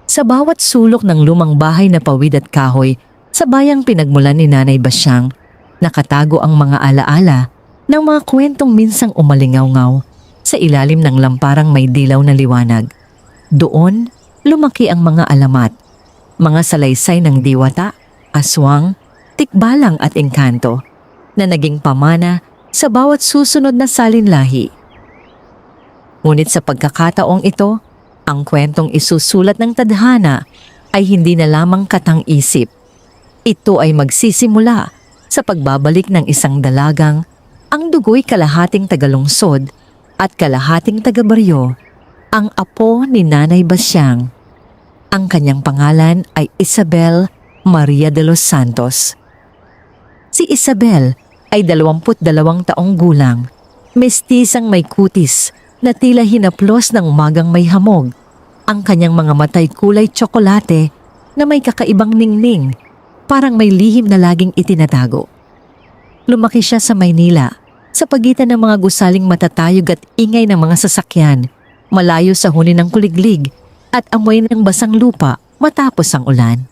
Sa bawat sulok ng lumang bahay na pawid at kahoy sa bayang pinagmulan ni Nanay Basyang, nakatago ang mga alaala ng mga kwentong minsang umalingaw-ngaw sa ilalim ng lamparang may dilaw na liwanag. Doon, lumaki ang mga alamat, mga salaysay ng diwata, aswang, tikbalang at engkanto na naging pamana sa bawat susunod na salinlahi. Ngunit sa pagkakataong ito, ang kwentong isusulat ng tadhana ay hindi na lamang katang-isip. Ito ay magsisimula sa pagbabalik ng isang dalagang ang dugo'y kalahating tagalungsod at kalahating taga-baryo, ang apo ni Nanay Basyang. Ang kanyang pangalan ay Isabel Maria de los Santos. Si Isabel ay 22 taong gulang, mestisang may kutis na tila hinaplos ng umagang may hamog. Ang kanyang mga matay kulay tsokolate na may kakaibang ningning, parang may lihim na laging itinatago. Lumaki siya sa Maynila, sa pagitan ng mga gusaling matatayog at ingay ng mga sasakyan, malayo sa huni ng kuliglig at amoy ng basang lupa matapos ang ulan.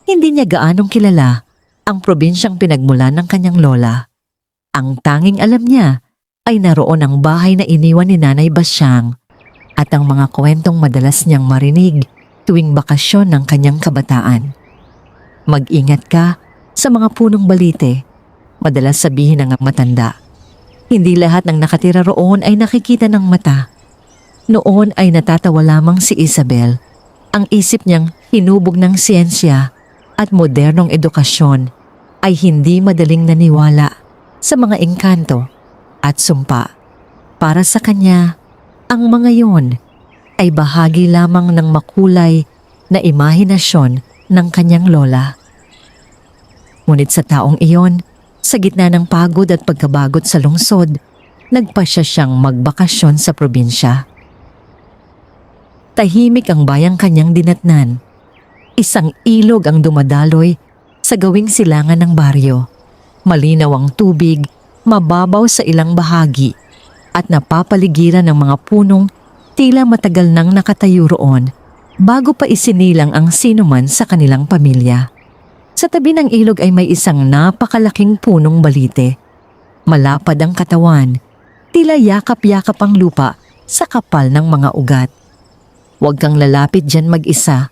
Hindi niya gaanong kilala ang probinsyang pinagmulan ng kanyang lola. Ang tanging alam niya ay naroon ang bahay na iniwan ni Nanay Basyang at ang mga kwentong madalas niyang marinig tuwing bakasyon ng kanyang kabataan. Mag-ingat ka sa mga punong balite, madalas sabihin ng matanda. Hindi lahat ng nakatira roon ay nakikita ng mata. Noon ay natatawa lamang si Isabel. Ang isip niyang hinubog ng siyensya at modernong edukasyon ay hindi madaling naniwala sa mga engkanto at sumpa. Para sa kanya, ang mga yon ay bahagi lamang ng makulay na imahinasyon ng kanyang lola. Ngunit sa taong iyon, sa gitna ng pagod at pagkabagot sa lungsod, nagpasya siyang magbakasyon sa probinsya. Tahimik ang bayang kanyang dinatnan. Isang ilog ang dumadaloy sa gawing silangan ng baryo. Malinaw ang tubig, mababaw sa ilang bahagi, at napapaligiran ng mga punong tila matagal nang nakatayo roon bago pa isinilang ang sinuman sa kanilang pamilya. Sa tabi ng ilog ay may isang napakalaking punong balite. Malapad ang katawan, tila yakap-yakap ang lupa sa kapal ng mga ugat. Huwag kang lalapit dyan mag-isa,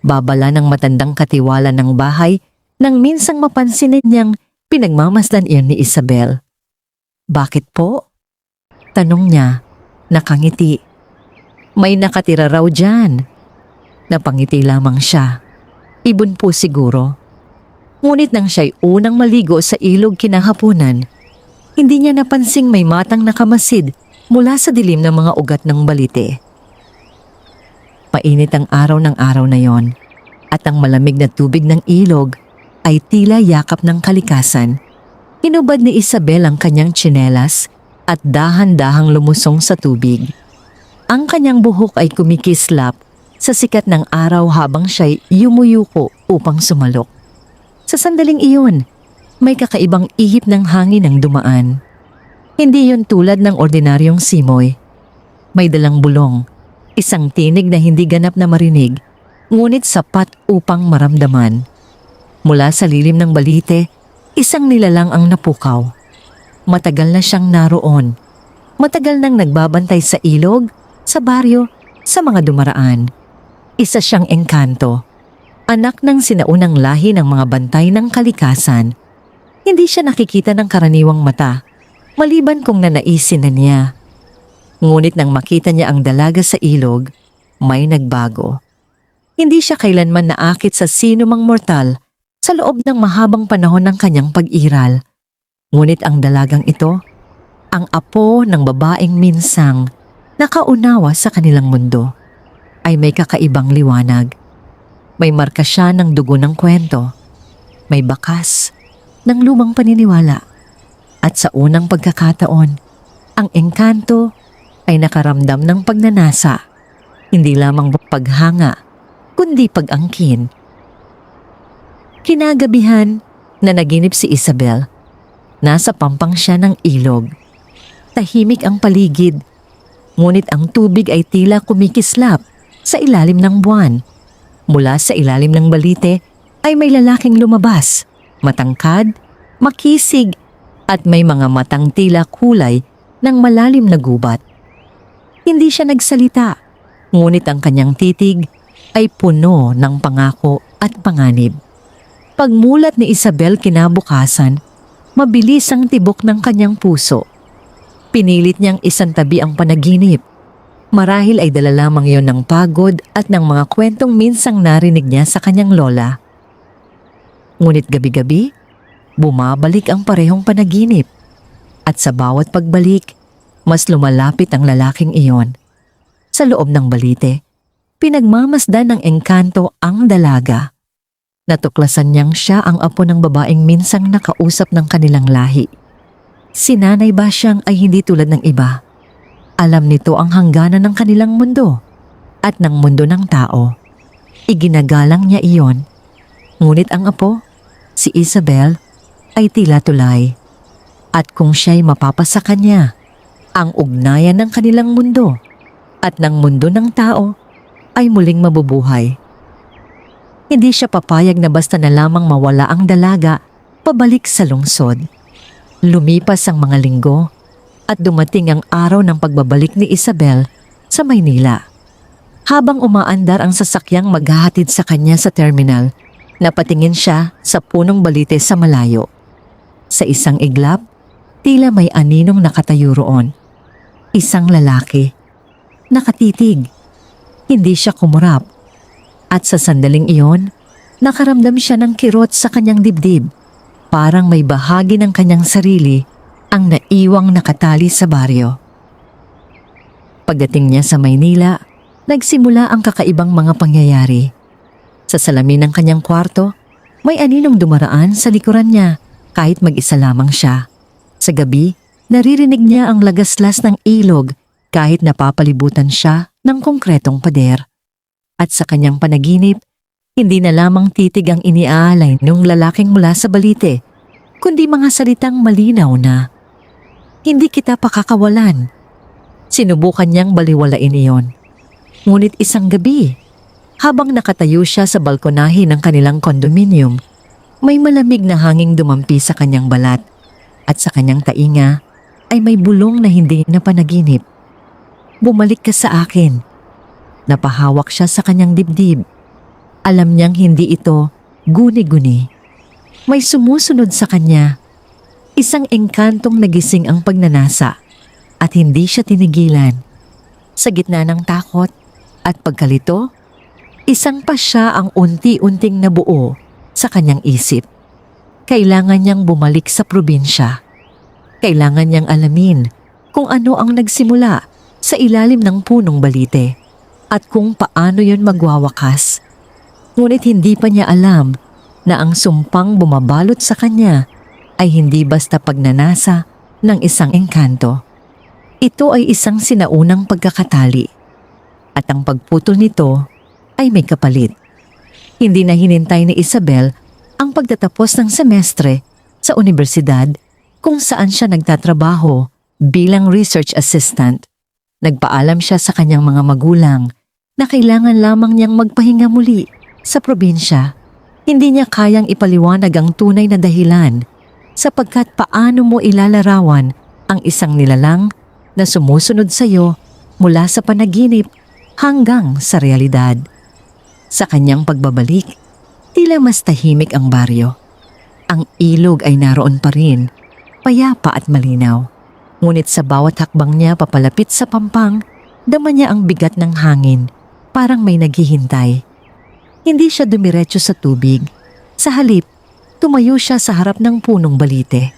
babala ng matandang katiwala ng bahay nang minsang mapansinin niyang pinagmamasdan iyon ni Isabel. Bakit po? Tanong niya, nakangiti. May nakatira raw dyan. Napangiti lamang siya. Ibon po siguro. Ngunit nang siya'y unang maligo sa ilog kinahaponan, hindi niya napansing may matang nakamasid mula sa dilim ng mga ugat ng balite. Mainit ang araw na yon at ang malamig na tubig ng ilog ay tila yakap ng kalikasan. Hinubad ni Isabel ang kanyang tsinelas at dahan-dahang lumusong sa tubig. Ang kanyang buhok ay kumikislap sa sikat ng araw habang siya'y yumuyuko upang sumalok. Sa sandaling iyon, may kakaibang ihip ng hangin ang dumaan. Hindi yon tulad ng ordinaryong simoy. May dalang bulong, isang tinig na hindi ganap na marinig, ngunit sapat upang maramdaman. Mula sa lilim ng balite, isang nilalang ang napukaw. Matagal na siyang naroon. Matagal nang nagbabantay sa ilog, sa baryo, sa mga dumaraan. Isa siyang engkanto. Anak ng sinaunang lahi ng mga bantay ng kalikasan. Hindi siya nakikita ng karaniwang mata, maliban kung nanaisin na niya. Ngunit nang makita niya ang dalaga sa ilog, may nagbago. Hindi siya kailanman naakit sa sino mang mortal sa loob ng mahabang panahon ng kanyang pag-iral. Ngunit ang dalagang ito, ang apo ng babaeng minsang nakaunawa sa kanilang mundo, ay may kakaibang liwanag. May marka siya ng dugo ng kwento. May bakas ng lumang paniniwala. At sa unang pagkakataon, ang engkanto ay nakaramdam ng pagnanasa. Hindi lamang paghanga, kundi pag-angkin. Kinagabihan na naginip si Isabel. Nasa pampang siya ng ilog. Tahimik ang paligid. Ngunit ang tubig ay tila kumikislap sa ilalim ng buwan. Mula sa ilalim ng balite ay may lalaking lumabas, matangkad, makisig at may mga matang tila kulay ng malalim na gubat. Hindi siya nagsalita, ngunit ang kanyang titig ay puno ng pangako at panganib. Pagmulat ni Isabel kinabukasan, mabilis ang tibok ng kanyang puso. Pinilit niyang isantabi ang panaginip. Marahil ay dala lamang yon ng pagod at ng mga kwentong minsang narinig niya sa kanyang lola. Ngunit gabi-gabi, bumabalik ang parehong panaginip. At sa bawat pagbalik, mas lumalapit ang lalaking iyon. Sa loob ng balite, pinagmamasdan ng engkanto ang dalaga. Natuklasan niyang siya ang apo ng babaeng minsang nakausap ng kanilang lahi. Si Nanay Basyang ay hindi tulad ng iba. Alam nito ang hangganan ng kanilang mundo at ng mundo ng tao. Iginagalang niya iyon. Ngunit ang apo, si Isabel, ay tila tulay. At kung siya'y mapapasa kanya, ang ugnayan ng kanilang mundo at ng mundo ng tao ay muling mabubuhay. Hindi siya papayag na basta na lamang mawala ang dalaga pabalik sa lungsod. Lumipas ang mga linggo at dumating ang araw ng pagbabalik ni Isabel sa Maynila. Habang umaandar ang sasakyang maghahatid sa kanya sa terminal, napatingin siya sa punong balite sa malayo. Sa isang iglap, tila may aninong nakatayo roon. Isang lalaki. Nakatitig. Hindi siya kumurap. At sa sandaling iyon, nakaramdam siya ng kirot sa kanyang dibdib. Parang may bahagi ng kanyang sarili ang naiwang nakatali sa baryo. Pagdating niya sa Maynila, nagsimula ang kakaibang mga pangyayari. Sa salamin ng kanyang kwarto, may aninong dumaraan sa likuran niya kahit mag-isa lamang siya. Sa gabi, naririnig niya ang lagaslas ng ilog kahit napapalibutan siya ng konkretong pader. At sa kanyang panaginip, hindi na lamang titig ang iniaalay ng lalaking mula sa balite, kundi mga salitang malinaw na, "Hindi kita pakakawalan." Sinubukan niyang baliwalain iyon. Ngunit isang gabi, habang nakatayo siya sa balkonahe ng kanilang kondominium, may malamig na hanging dumampi sa kanyang balat at sa kanyang tainga ay may bulong na hindi na panaginip. "Bumalik ka sa akin." Napahawak siya sa kanyang dibdib. Alam niyang hindi ito guni-guni. May sumusunod sa kanya. Isang engkantong nagising ang pagnanasa at hindi siya tinigilan. Sa gitna ng takot at pagkalito, isang pasya ang unti-unting nabuo sa kanyang isip. Kailangan niyang bumalik sa probinsya. Kailangan niyang alamin kung ano ang nagsimula sa ilalim ng punong balite at kung paano yon magwawakas. Ngunit hindi pa niya alam na ang sumpang bumabalot sa kanya ay hindi basta pagnanasa ng isang engkanto. Ito ay isang sinaunang pagkakatali at ang pagputol nito ay may kapalit. Hindi na hinintay ni Isabel ang pagtatapos ng semestre sa universidad kung saan siya nagtatrabaho bilang research assistant. Nagpaalam siya sa kanyang mga magulang na kailangan lamang niyang magpahinga muli sa probinsya. Hindi niya kayang ipaliwanag ang tunay na dahilan sapagkat paano mo ilalarawan ang isang nilalang na sumusunod sa iyo mula sa panaginip hanggang sa realidad. Sa kanyang pagbabalik, tila mas tahimik ang baryo. Ang ilog ay naroon pa rin, payapa at malinaw. Ngunit sa bawat hakbang niya papalapit sa pampang, dama niya ang bigat ng hangin, parang may naghihintay. Hindi siya dumiretso sa tubig. Sa halip, tumayo siya sa harap ng punong balite.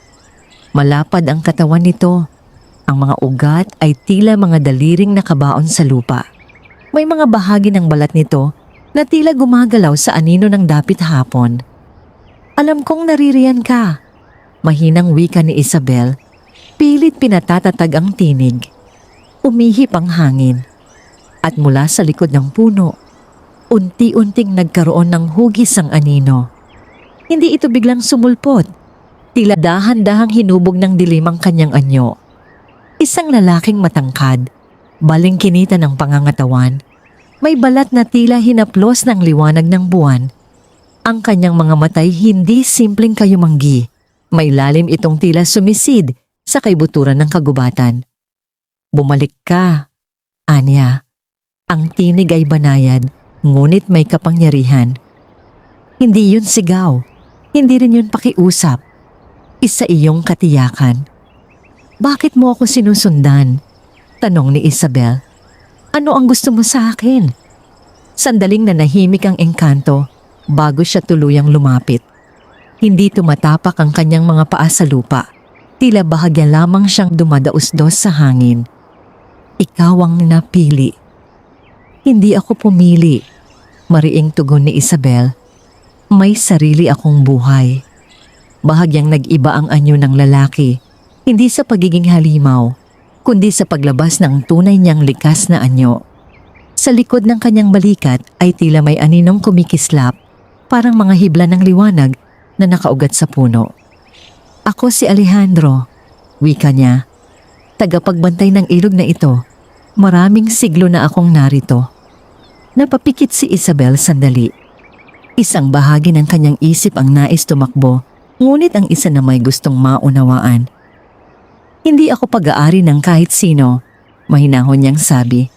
Malapad ang katawan nito. Ang mga ugat ay tila mga daliring nakabaon sa lupa. May mga bahagi ng balat nito na tila gumagalaw sa anino ng dapit hapon. "Alam kong naririyan ka," mahinang wika ni Isabel. Pilit pinatatatag ang tinig. Umihip ang hangin. At mula sa likod ng puno, unti-unting nagkaroon ng hugis ang anino. Hindi ito biglang sumulpot. Tila dahan-dahang hinubog ng dilim ang kanyang anyo. Isang lalaking matangkad, balingkinita ng pangangatawan, May balat na tila hinaplos ng liwanag ng buwan. Ang kanyang mga matay hindi simpleng kayumanggi. May lalim itong tila sumisid sa kaibuturan ng kagubatan. Bumalik ka, Anya. Ang tinig ay banayad, ngunit may kapangyarihan. Hindi yun sigaw, hindi rin yun pakiusap. Isa iyong katiyakan. Bakit mo ako sinusundan? Tanong ni Isabel. Ano ang gusto mo sa akin? Sandaling nanahimik ang engkanto bago siya tuluyang lumapit. Hindi tumatapak ang kanyang mga paa sa lupa. Tila bahagya lamang siyang dumadaos-dos sa hangin. Ikaw ang napili. Hindi ako pumili. Mariing tugon ni Isabel. May sarili akong buhay. Bahagyang nag-iba ang anyo ng lalaki. Hindi sa pagiging halimaw, kundi sa paglabas ng tunay niyang likas na anyo. Sa likod ng kanyang balikat ay tila may aninong kumikislap, parang mga hibla ng liwanag na nakaugat sa puno. Ako si Alejandro, wika niya. Tagapagbantay ng ilog na ito. Maraming siglo na akong narito. Napapikit si Isabel sandali. Isang bahagi ng kanyang isip ang nais tumakbo, ngunit ang isa na may gustong maunawaan. Hindi ako pag-aari ng kahit sino, mahinahon niyang sabi.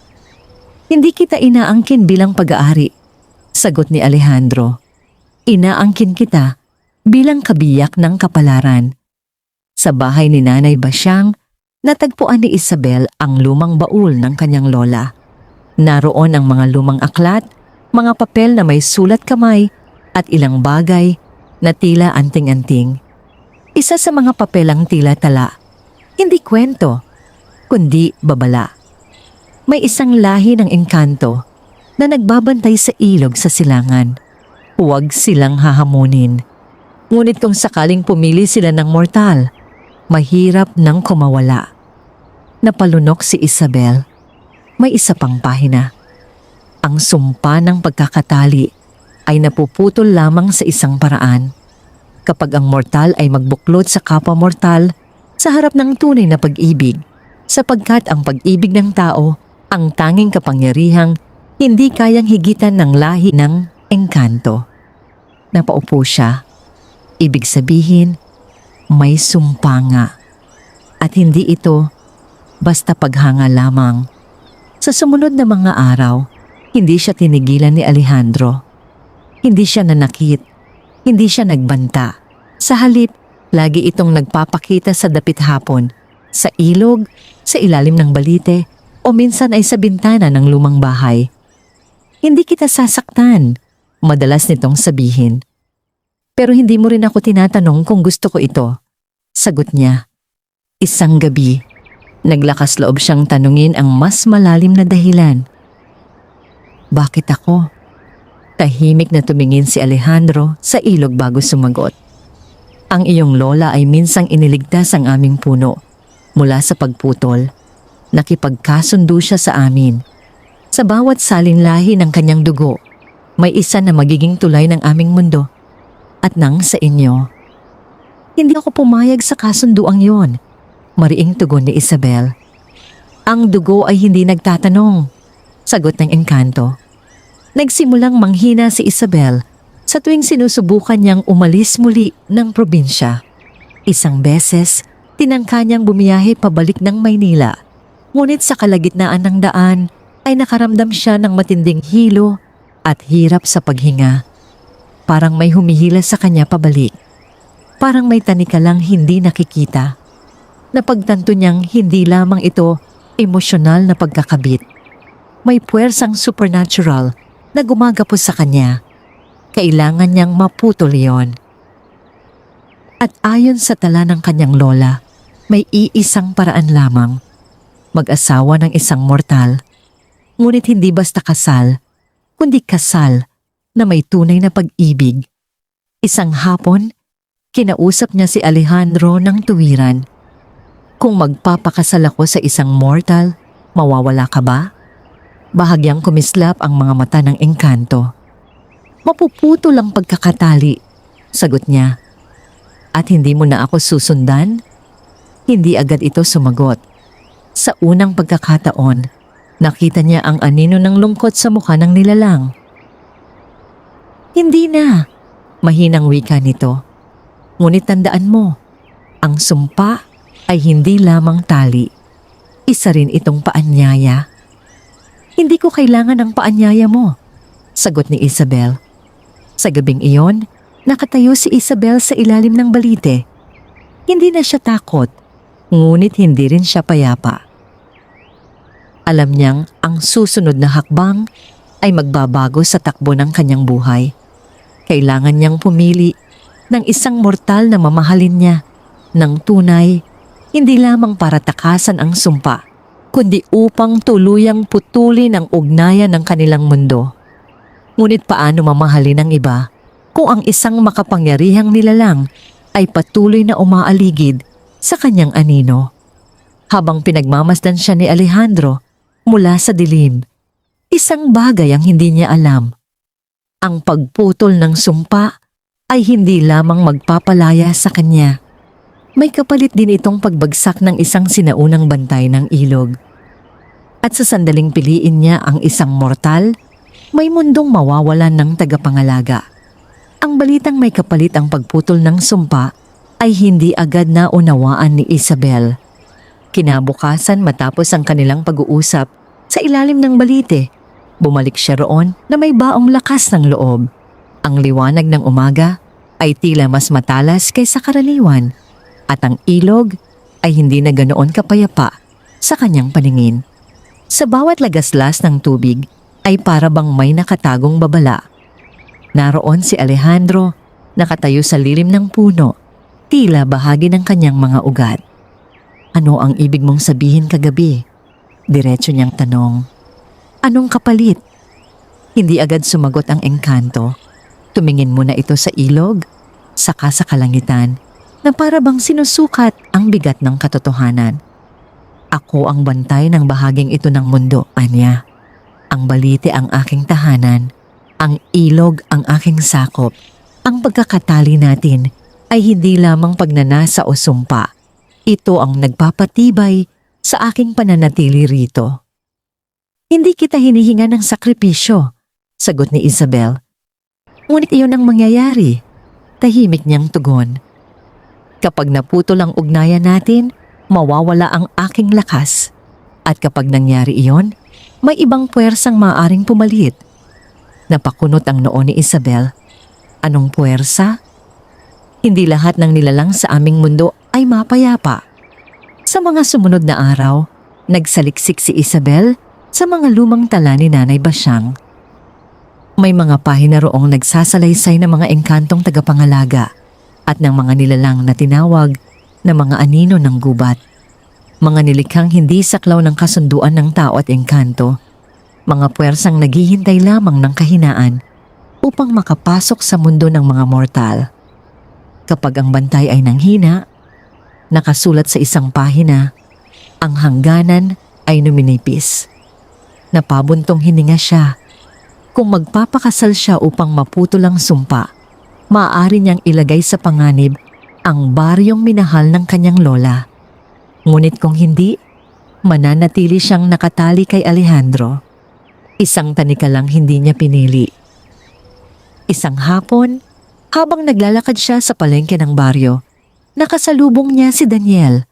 Hindi kita inaangkin bilang pag-aari, sagot ni Alejandro. Inaangkin kita bilang kabiyak ng kapalaran. Sa bahay ni Nanay Basyang, natagpuan ni Isabel ang lumang baul ng kanyang lola. Naroon ang mga lumang aklat, mga papel na may sulat kamay at ilang bagay na tila anting-anting. Isa sa mga papelang tila tala. Hindi kwento, kundi babala. May isang lahi ng engkanto na nagbabantay sa ilog sa silangan. Huwag silang hahamunin. Ngunit kung sakaling pumili sila ng mortal, mahirap nang kumawala. Napalunok si Isabel. May isa pang pahina. Ang sumpa ng pagkakatali ay napuputol lamang sa isang paraan. Kapag ang mortal ay magbuklod sa kapwa mortal, sa harap ng tunay na pag-ibig, sapagkat ang pag-ibig ng tao ang tanging kapangyarihang hindi kayang higitan ng lahi ng engkanto. Napaupo siya. Ibig sabihin, may sumpa nga. At hindi ito basta paghanga lamang. Sa sumunod na mga araw, hindi siya tinigilan ni Alejandro. Hindi siya nanakit. Hindi siya nagbanta. Sa halip, lagi itong nagpapakita sa dapit hapon, sa ilog, sa ilalim ng balite, o minsan ay sa bintana ng lumang bahay. Hindi kita sasaktan, madalas nitong sabihin. Pero hindi mo rin ako tinatanong kung gusto ko ito. Sagot niya. Isang gabi, naglakas loob siyang tanungin ang mas malalim na dahilan. Bakit ako? Tahimik na tumingin si Alejandro sa ilog bago sumagot. Ang iyong lola ay minsang iniligtas ang aming puno mula sa pagputol. Nakipagkasundo siya sa amin. Sa bawat salinlahi ng kanyang dugo, may isa na magiging tulay ng aming mundo. At nang sa inyo. Hindi ako pumayag sa kasunduang yon, mariing tugon ni Isabel. Ang dugo ay hindi nagtatanong, sagot ng engkanto. Nagsimulang manghina si Isabel sa tuwing sinusubukan niyang umalis muli ng probinsya. Isang beses, tinangka niyang bumiyahe pabalik ng Maynila. Ngunit sa kalagitnaan ng daan ay nakaramdam siya ng matinding hilo at hirap sa paghinga. Parang may humihila sa kanya pabalik. Parang may tanikalang hindi nakikita. Napagtanto niyang hindi lamang ito emosyonal na pagkakabit. May puwersang supernatural na gumagapos sa kanya. Kailangan niyang maputol yon. At ayon sa tala ng kanyang lola, may iisang paraan lamang. Mag-asawa ng isang mortal. Ngunit hindi basta kasal, kundi kasal na may tunay na pag-ibig. Isang hapon, kinausap niya si Alejandro ng tuwiran. Kung magpapakasal ako sa isang mortal, mawawala ka ba? Bahagyang kumislap ang mga mata ng engkanto. Mapuputol ang pagkakatali, sagot niya. At hindi mo na ako susundan? Hindi agad ito sumagot. Sa unang pagkakataon, Nakita niya ang anino ng lungkot sa mukha ng nilalang. Hindi na, mahinang wika nito. Ngunit tandaan mo, ang sumpa ay hindi lamang tali. Isa rin itong paanyaya. Hindi ko kailangan ng paanyaya mo, sagot ni Isabel. Sa gabing iyon, nakatayo si Isabel sa ilalim ng balite. Hindi na siya takot, ngunit hindi rin siya payapa. Alam niyang ang susunod na hakbang ay magbabago sa takbo ng kanyang buhay. Kailangan niyang pumili ng isang mortal na mamahalin niya ng tunay, hindi lamang para takasan ang sumpa, kundi upang tuluyang putulin ang ugnayan ng kanilang mundo. Ngunit paano mamahalin ang iba kung ang isang makapangyarihang nilalang ay patuloy na umaaligid sa kanyang anino? Habang pinagmamasdan siya ni Alejandro mula sa dilim, isang bagay ang hindi niya alam. Ang pagputol ng sumpa ay hindi lamang magpapalaya sa kanya. May kapalit din itong pagbagsak ng isang sinaunang bantay ng ilog. At sa sandaling piliin niya ang isang mortal, may mundong mawawalan ng tagapangalaga. Ang balitang may kapalit ang pagputol ng sumpa ay hindi agad na unawaan ni Isabel. Kinabukasan matapos ang kanilang pag-uusap sa ilalim ng balite, bumalik siya roon na may baong lakas ng loob. Ang liwanag ng umaga ay tila mas matalas kaysa karaniwan at ang ilog ay hindi na ganoon kapayapa sa kanyang paningin. Sa bawat lagaslas ng tubig ay para bang may nakatagong babala. Naroon si Alejandro, nakatayo sa lilim ng puno, tila bahagi ng kanyang mga ugat. Ano ang ibig mong sabihin kagabi? Diretso niyang tanong. Anong kapalit? Hindi agad sumagot ang engkanto. Tumingin muna ito sa ilog, saka sa kalangitan, na para bang sinusukat ang bigat ng katotohanan. Ako ang bantay ng bahaging ito ng mundo, Anya. Ang balite ang aking tahanan, ang ilog ang aking sakop. Ang pagkakatali natin ay hindi lamang pagnanasa o sumpa. Ito ang nagpapatibay sa aking pananatili rito. Hindi kita hinihinga ng sakripisyo, sagot ni Isabel. Ngunit iyon ang mangyayari, tahimik niyang tugon. Kapag naputol ang ugnayan natin, mawawala ang aking lakas. At kapag nangyari iyon, may ibang puwersang maaaring pumalit. Napakunot ang noo ni Isabel. Anong puwersa? Hindi lahat ng nilalang sa aming mundo ay mapayapa. Sa mga sumunod na araw, nagsaliksik si Isabel sa mga lumang tala ni Nanay Basyang. May mga pahina roong nagsasalaysay ng mga engkantong tagapangalaga at ng mga nilalang na tinawag na mga anino ng gubat. Mga nilikhang hindi saklaw ng kasunduan ng tao at engkanto. Mga puwersang naghihintay lamang ng kahinaan upang makapasok sa mundo ng mga mortal. Kapag ang bantay ay nanghina, nakasulat sa isang pahina, ang hangganan ay numinipis. Napabuntong hininga siya. Kung magpapakasal siya upang maputol ang sumpa, maaari niyang ilagay sa panganib ang baryong minahal ng kanyang lola. Ngunit kung hindi, mananatili siyang nakatali kay Alejandro. Isang tanika lang hindi niya pinili. Isang hapon, habang naglalakad siya sa palengke ng baryo, nakasalubong niya si Daniel,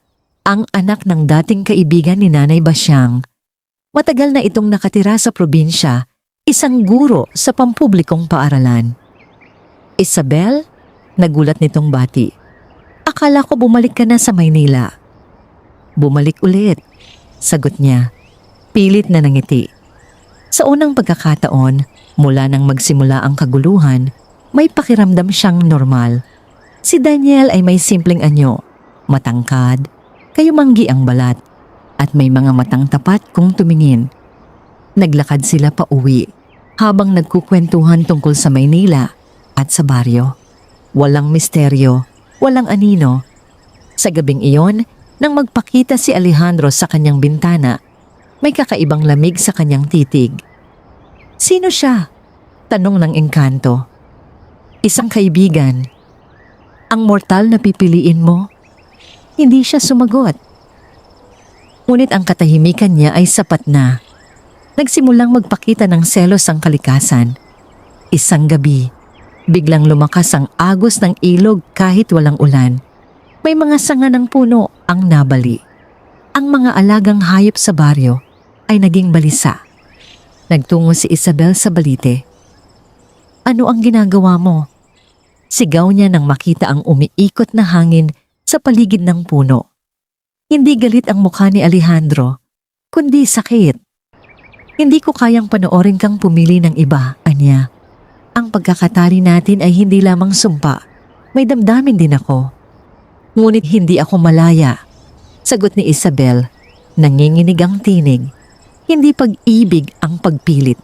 ang anak ng dating kaibigan ni Nanay Basyang. Matagal na itong nakatira sa probinsya, isang guro sa pampublikong paaralan. Isabel, nagulat nitong bati. Akala ko bumalik ka na sa Maynila. Bumalik ulit, sagot niya. Pilit na nangiti. Sa unang pagkakataon, mula nang magsimula ang kaguluhan, may pakiramdam siyang normal. Si Daniel ay may simpleng anyo, matangkad, kayumanggi ang balat, at may mga matang tapat kung tumingin. Naglakad sila pa uwi, habang nagkukwentuhan tungkol sa Maynila at sa baryo. Walang misteryo, walang anino. Sa gabing iyon, nang magpakita si Alejandro sa kanyang bintana, may kakaibang lamig sa kanyang titig. Sino siya? Tanong ng engkanto. Isang kaibigan. Ang mortal na pipiliin mo? Hindi siya sumagot. Ngunit ang katahimikan niya ay sapat na. Nagsimulang magpakita ng selos ang kalikasan. Isang gabi, biglang lumakas ang agos ng ilog kahit walang ulan. May mga sanga ng puno ang nabali. Ang mga alagang hayop sa baryo ay naging balisa. Nagtungo si Isabel sa balite. "Ano ang ginagawa mo?" Sigaw niya nang makita ang umiikot na hangin sa paligid ng puno. Hindi galit ang mukha ni Alejandro, kundi sakit. "Hindi ko kayang panoorin kang pumili ng iba," anya. "Ang pagkakatali natin ay hindi lamang sumpa, may damdamin din ako." "Ngunit hindi ako malaya," sagot ni Isabel. Nanginginig ang tinig. Hindi pag-ibig ang pagpilit.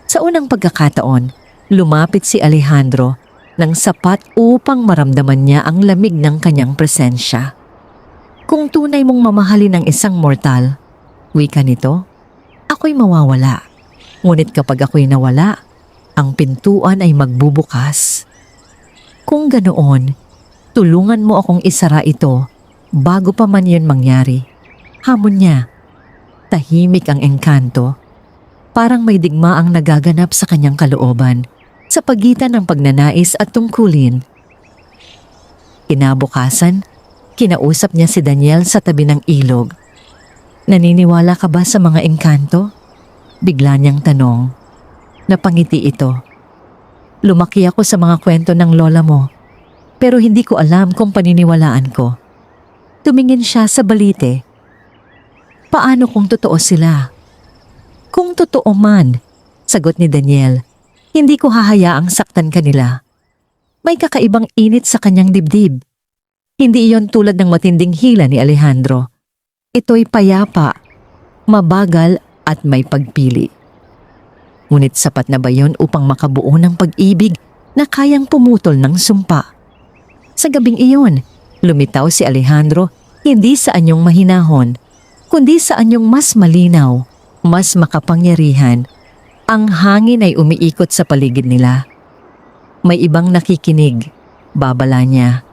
Sa unang pagkakataon, lumapit si Alejandro ng sapat upang maramdaman niya ang lamig ng kanyang presensya. "Kung tunay mong mamahalin ang isang mortal," wika nito, "ako'y mawawala. Ngunit kapag ako'y nawala, ang pintuan ay magbubukas. Kung ganoon, tulungan mo akong isara ito bago pa man yun mangyari." Hamon niya. Tahimik ang engkanto. Parang may digma ang nagaganap sa kanyang kalooban sa pagitan ng pagnanais at tungkulin. Kinabukasan, kinausap niya si Daniel sa tabi ng ilog. "Naniniwala ka ba sa mga engkanto?" Bigla niyang tanong. Napangiti ito. "Lumaki ako sa mga kwento ng lola mo, pero hindi ko alam kung paniniwalaan ko." Tumingin siya sa balite. "Paano kung totoo sila?" "Kung totoo man," sagot ni Daniel, "hindi ko hahayaang saktan kanila. May kakaibang init sa kanyang dibdib. Hindi iyon tulad ng matinding hila ni Alejandro. Ito'y payapa, mabagal at may pagpili. Ngunit sapat na ba yun upang makabuo ng pag-ibig na kayang pumutol ng sumpa?" Sa gabing iyon, lumitaw si Alejandro hindi sa anyong mahinahon, kundi sa anyong mas malinaw, mas makapangyarihan. Ang hangin ay umiikot sa paligid nila. May ibang nakikinig, babala niya.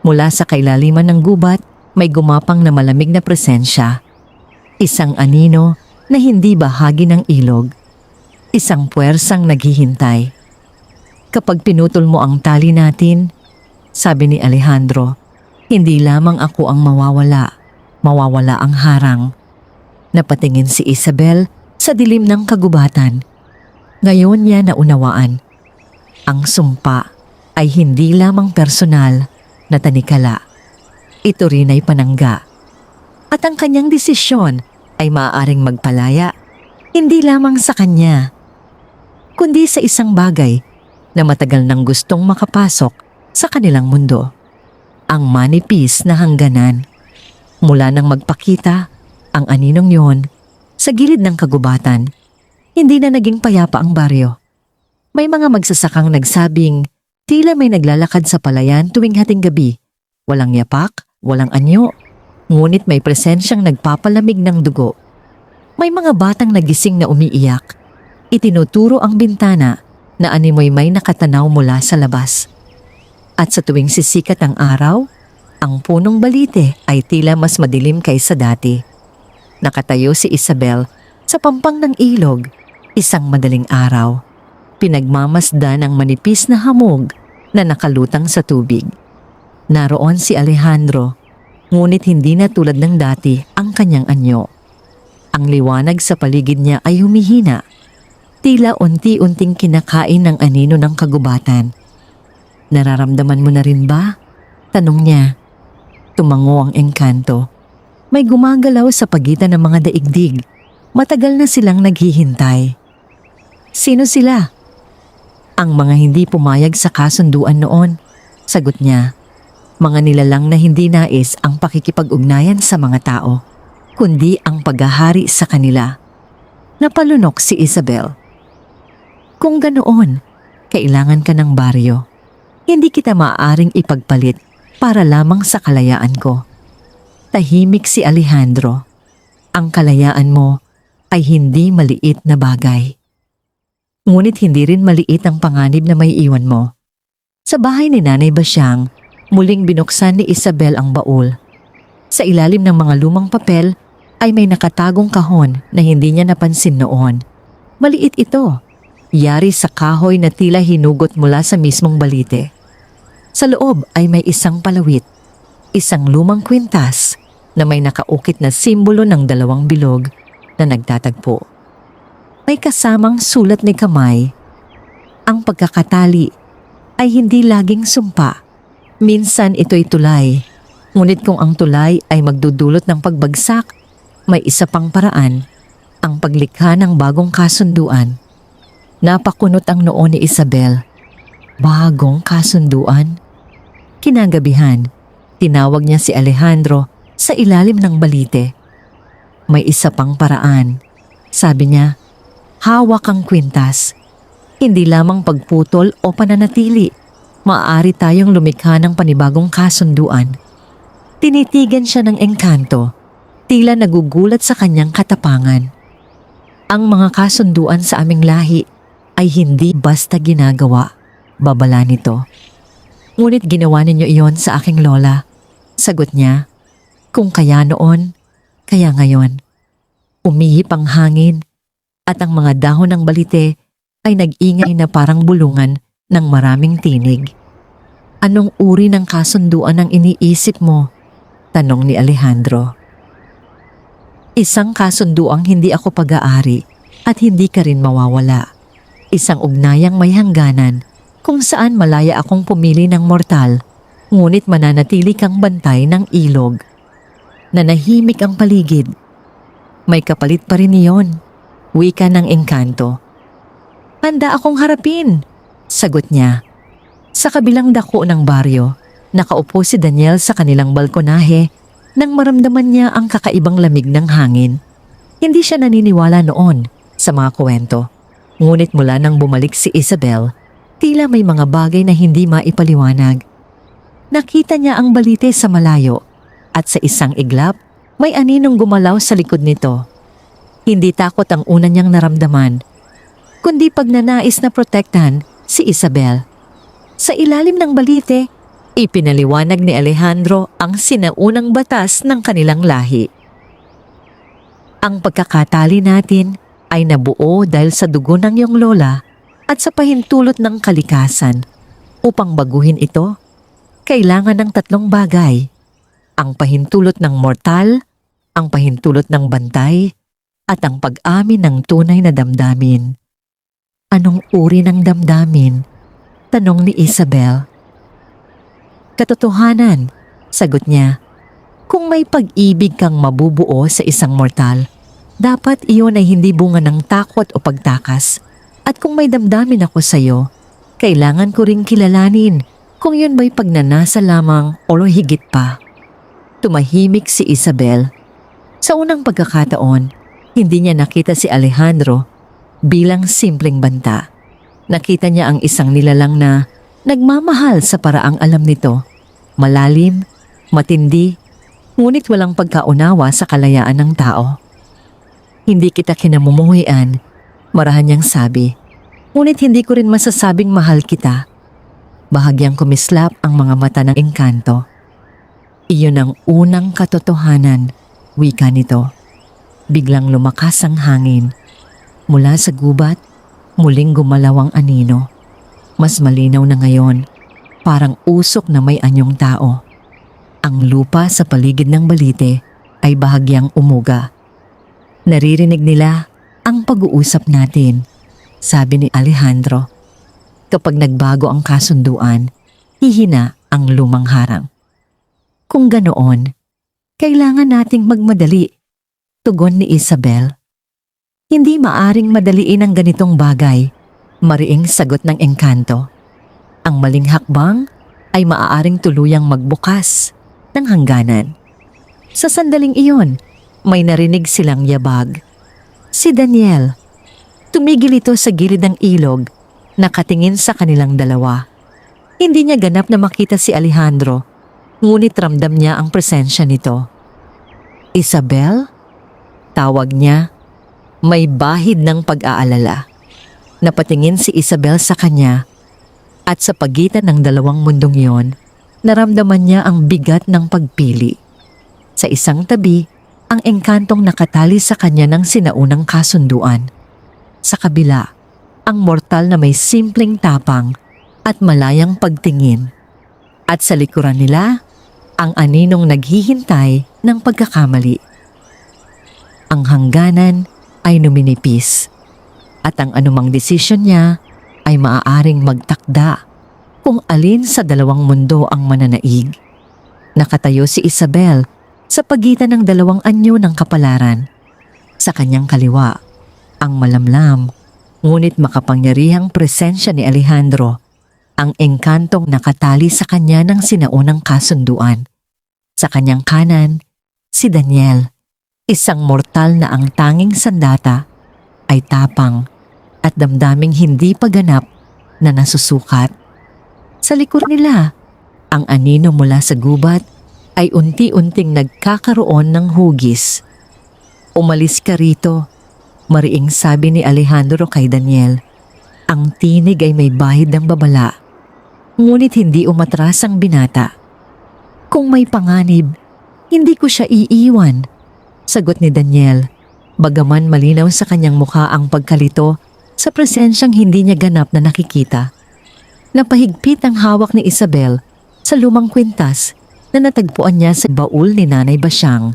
Mula sa kailaliman ng gubat, may gumapang na malamig na presensya. Isang anino na hindi bahagi ng ilog. Isang puwersang naghihintay. "Kapag pinutol mo ang tali natin," sabi ni Alejandro, "hindi lamang ako ang mawawala, mawawala ang harang." Napatingin si Isabel sa dilim ng kagubatan. Ngayon niya naunawaan. Ang sumpa ay hindi lamang personal na tanikala. Ito rin ay panangga. At ang kanyang desisyon ay maaaring magpalaya, hindi lamang sa kanya, kundi sa isang bagay na matagal nang gustong makapasok sa kanilang mundo. Ang manipis na hangganan. Mula nang magpakita ang aninong yon sa gilid ng kagubatan, hindi na naging payapa ang baryo. May mga magsasakang nagsabing tila may naglalakad sa palayan tuwing hating gabi. Walang yapak, walang anyo, ngunit may presensyang nagpapalamig ng dugo. May mga batang nagising na umiiyak. Itinuturo ang bintana na animoy may nakatanaw mula sa labas. At sa tuwing sisikat ang araw, ang punong balite ay tila mas madilim kaysa dati. Nakatayo si Isabel sa pampang ng ilog, isang madaling araw. Pinagmamasdan ang manipis na hamog na nakalutang sa tubig. Naroon si Alejandro, ngunit hindi na tulad ng dati ang kanyang anyo. Ang liwanag sa paligid niya ay humihina, tila unti-unting kinakain ng anino ng kagubatan. "Nararamdaman mo na rin ba?" tanong niya. Tumango ang engkanto. May gumagalaw sa pagitan ng mga daigdig. Matagal na silang naghihintay. "Sino sila?" "Ang mga hindi pumayag sa kasunduan noon," sagot niya. "Mga nilalang na hindi nais ang pakikipag-ugnayan sa mga tao, kundi ang paghahari sa kanila." Napalunok si Isabel. "Kung ganoon, kailangan ka ng baryo. Hindi kita maaaring ipagpalit para lamang sa kalayaan ko." Tahimik si Alejandro. Ang kalayaan mo ay hindi maliit na bagay. Ngunit hindi rin maliit ang panganib na may iwan mo. Sa bahay ni Nanay Basyang, muling binuksan ni Isabel ang baul. Sa ilalim ng mga lumang papel ay may nakatagong kahon na hindi niya napansin noon. Maliit ito, yari sa kahoy na tila hinugot mula sa mismong balite. Sa loob ay may isang palawit, isang lumang kwintas na may nakaukit na simbolo ng dalawang bilog na nagtatagpo. May kasamang sulat ni kamay. Ang pagkakatali ay hindi laging sumpa. Minsan ito'y tulay. Ngunit kung ang tulay ay magdudulot ng pagbagsak, may isa pang paraan, ang paglikha ng bagong kasunduan. Napakunot ang noo ni Isabel. Bagong kasunduan? Kinagabihan, tinawag niya si Alejandro sa ilalim ng balite. May isa pang paraan. Sabi niya, hawak ang kwintas. Hindi lamang pagputol o pananatili, maaari tayong lumikha ng panibagong kasunduan. Tinitigan siya ng engkanto, tila nagugulat sa kanyang katapangan. Ang mga kasunduan sa aming lahi ay hindi basta ginagawa, babala nito. Ngunit ginawa ninyo iyon sa aking lola. Sagot niya, kung kaya noon, kaya ngayon. Umihip ang hangin at ang mga dahon ng balite ay nag-ingay na parang bulungan ng maraming tinig. Anong uri ng kasunduan ang iniisip mo? Tanong ni Alejandro. Isang kasunduang hindi ako pag-aari at hindi ka rin mawawala. Isang ugnayang may hangganan kung saan malaya akong pumili ng mortal, ngunit mananatili kang bantay ng ilog. Nanahimik ang paligid. May kapalit pa rin iyon, wika ng engkanto. Handa akong harapin, sagot niya. Sa kabilang dako ng baryo, nakaupo si Daniel sa kanilang balkonahe nang maramdaman niya ang kakaibang lamig ng hangin. Hindi siya naniniwala noon sa mga kwento. Ngunit mula nang bumalik si Isabel, tila may mga bagay na hindi maipaliwanag. Nakita niya ang balite sa malayo at sa isang iglap, may aninong gumalaw sa likod nito. Hindi takot ang una niyang naramdaman, kundi pagnanais na protektahan si Isabel. Sa ilalim ng balite, ipinaliwanag ni Alejandro ang sinaunang batas ng kanilang lahi. Ang pagkakatali natin ay nabuo dahil sa dugo ng iyong lola at sa pahintulot ng kalikasan. Upang baguhin ito, kailangan ng tatlong bagay. Ang pahintulot ng mortal, ang pahintulot ng bantay, at ang pag-amin ng tunay na damdamin. Anong uri ng damdamin? Tanong ni Isabel. Katotohanan, sagot niya. Kung may pag-ibig kang mabubuo sa isang mortal, dapat iyon ay hindi bunga ng takot o pagtakas. At kung may damdamin ako sa iyo, kailangan ko ring kilalanin kung yun ba'y pagnanasa lamang o higit pa. Tumahimik si Isabel. Sa unang pagkakataon, hindi niya nakita si Alejandro bilang simpleng banta. Nakita niya ang isang nilalang na nagmamahal sa paraang alam nito. Malalim, matindi, ngunit walang pagkaunawa sa kalayaan ng tao. Hindi kita kinamumuhian, marahan niyang sabi. Ngunit hindi ko rin masasabing mahal kita. Bahagyang kumislap ang mga mata ng engkanto. Iyon ang unang katotohanan, wika nito. Biglang lumakas ang hangin. Mula sa gubat, muling gumalaw ang anino. Mas malinaw na ngayon, parang usok na may anyong tao. Ang lupa sa paligid ng balite ay bahagyang umuga. Naririnig nila ang pag-uusap natin, sabi ni Alejandro. Kapag nagbago ang kasunduan, hihina ang lumang harang. Kung ganoon, kailangan nating magmadali, tugon ni Isabel. Hindi maaring madaliin ang ganitong bagay, mariing sagot ng engkanto. Ang maling hakbang ay maaaring tuluyang magbukas ng hangganan. Sa sandaling iyon, may narinig silang yabag. Si Daniel. Tumigil ito sa gilid ng ilog, nakatingin sa kanilang dalawa. Hindi niya ganap na makita si Alejandro, ngunit ramdam niya ang presensya nito. Isabel? Tawag niya. May bahid ng pag-aalala. Napatingin si Isabel sa kanya at sa pagitan ng dalawang mundong yon, naramdaman niya ang bigat ng pagpili. Sa isang tabi, ang engkantong nakatali sa kanya ng sinaunang kasunduan. Sa kabila, ang mortal na may simpleng tapang at malayang pagtingin. At sa likuran nila, ang aninong naghihintay ng pagkakamali. Ang hangganan ay numinipis at ang anumang desisyon niya ay maaaring magtakda kung alin sa dalawang mundo ang mananaig. Nakatayo si Isabel sa pagitan ng dalawang anyo ng kapalaran. Sa kanyang kaliwa, ang malamlam ngunit makapangyarihang presensya ni Alejandro, ang engkantong nakatali sa kanya ng sinaunang kasunduan. Sa kanyang kanan, si Daniel, isang mortal na ang tanging sandata ay tapang at damdaming hindi pa ganap na nasusukat. Sa likod nila, ang anino mula sa gubat ay unti-unting nagkakaroon ng hugis. "Umalis ka rito," mariing sabi ni Alejandro kay Daniel. Ang tinig ay may bahid ng babala, ngunit hindi umatras ang binata. "Kung may panganib, hindi ko siya iiwan," sagot ni Daniel, bagaman malinaw sa kanyang mukha ang pagkalito sa presensyang hindi niya ganap na nakikita. Napahigpit ang hawak ni Isabel sa lumang kwintas na natagpuan niya sa baul ni Nanay Basyang.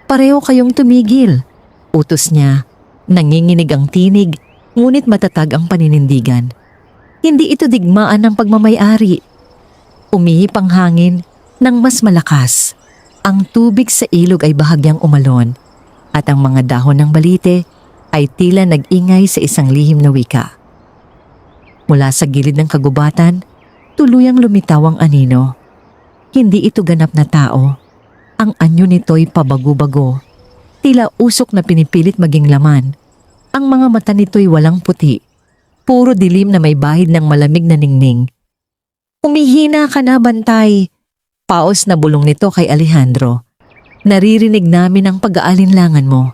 "Pareho kayong tumigil," utos niya. Nanginginig ang tinig, ngunit matatag ang paninindigan. Hindi ito digmaan ng pagmamayari. Umihip ang hangin ng mas malakas. Ang tubig sa ilog ay bahagyang umalon at ang mga dahon ng balite ay tila nag-ingay sa isang lihim na wika. Mula sa gilid ng kagubatan, tuluyang lumitaw ang anino. Hindi ito ganap na tao. Ang anyo nito'y pabago-bago. Tila usok na pinipilit maging laman. Ang mga mata nito'y walang puti. Puro dilim na may bahid ng malamig na ningning. "Umihina ka na, bantay!" Paos na bulong nito kay Alejandro. "Naririnig namin ang pag-aalinlangan mo."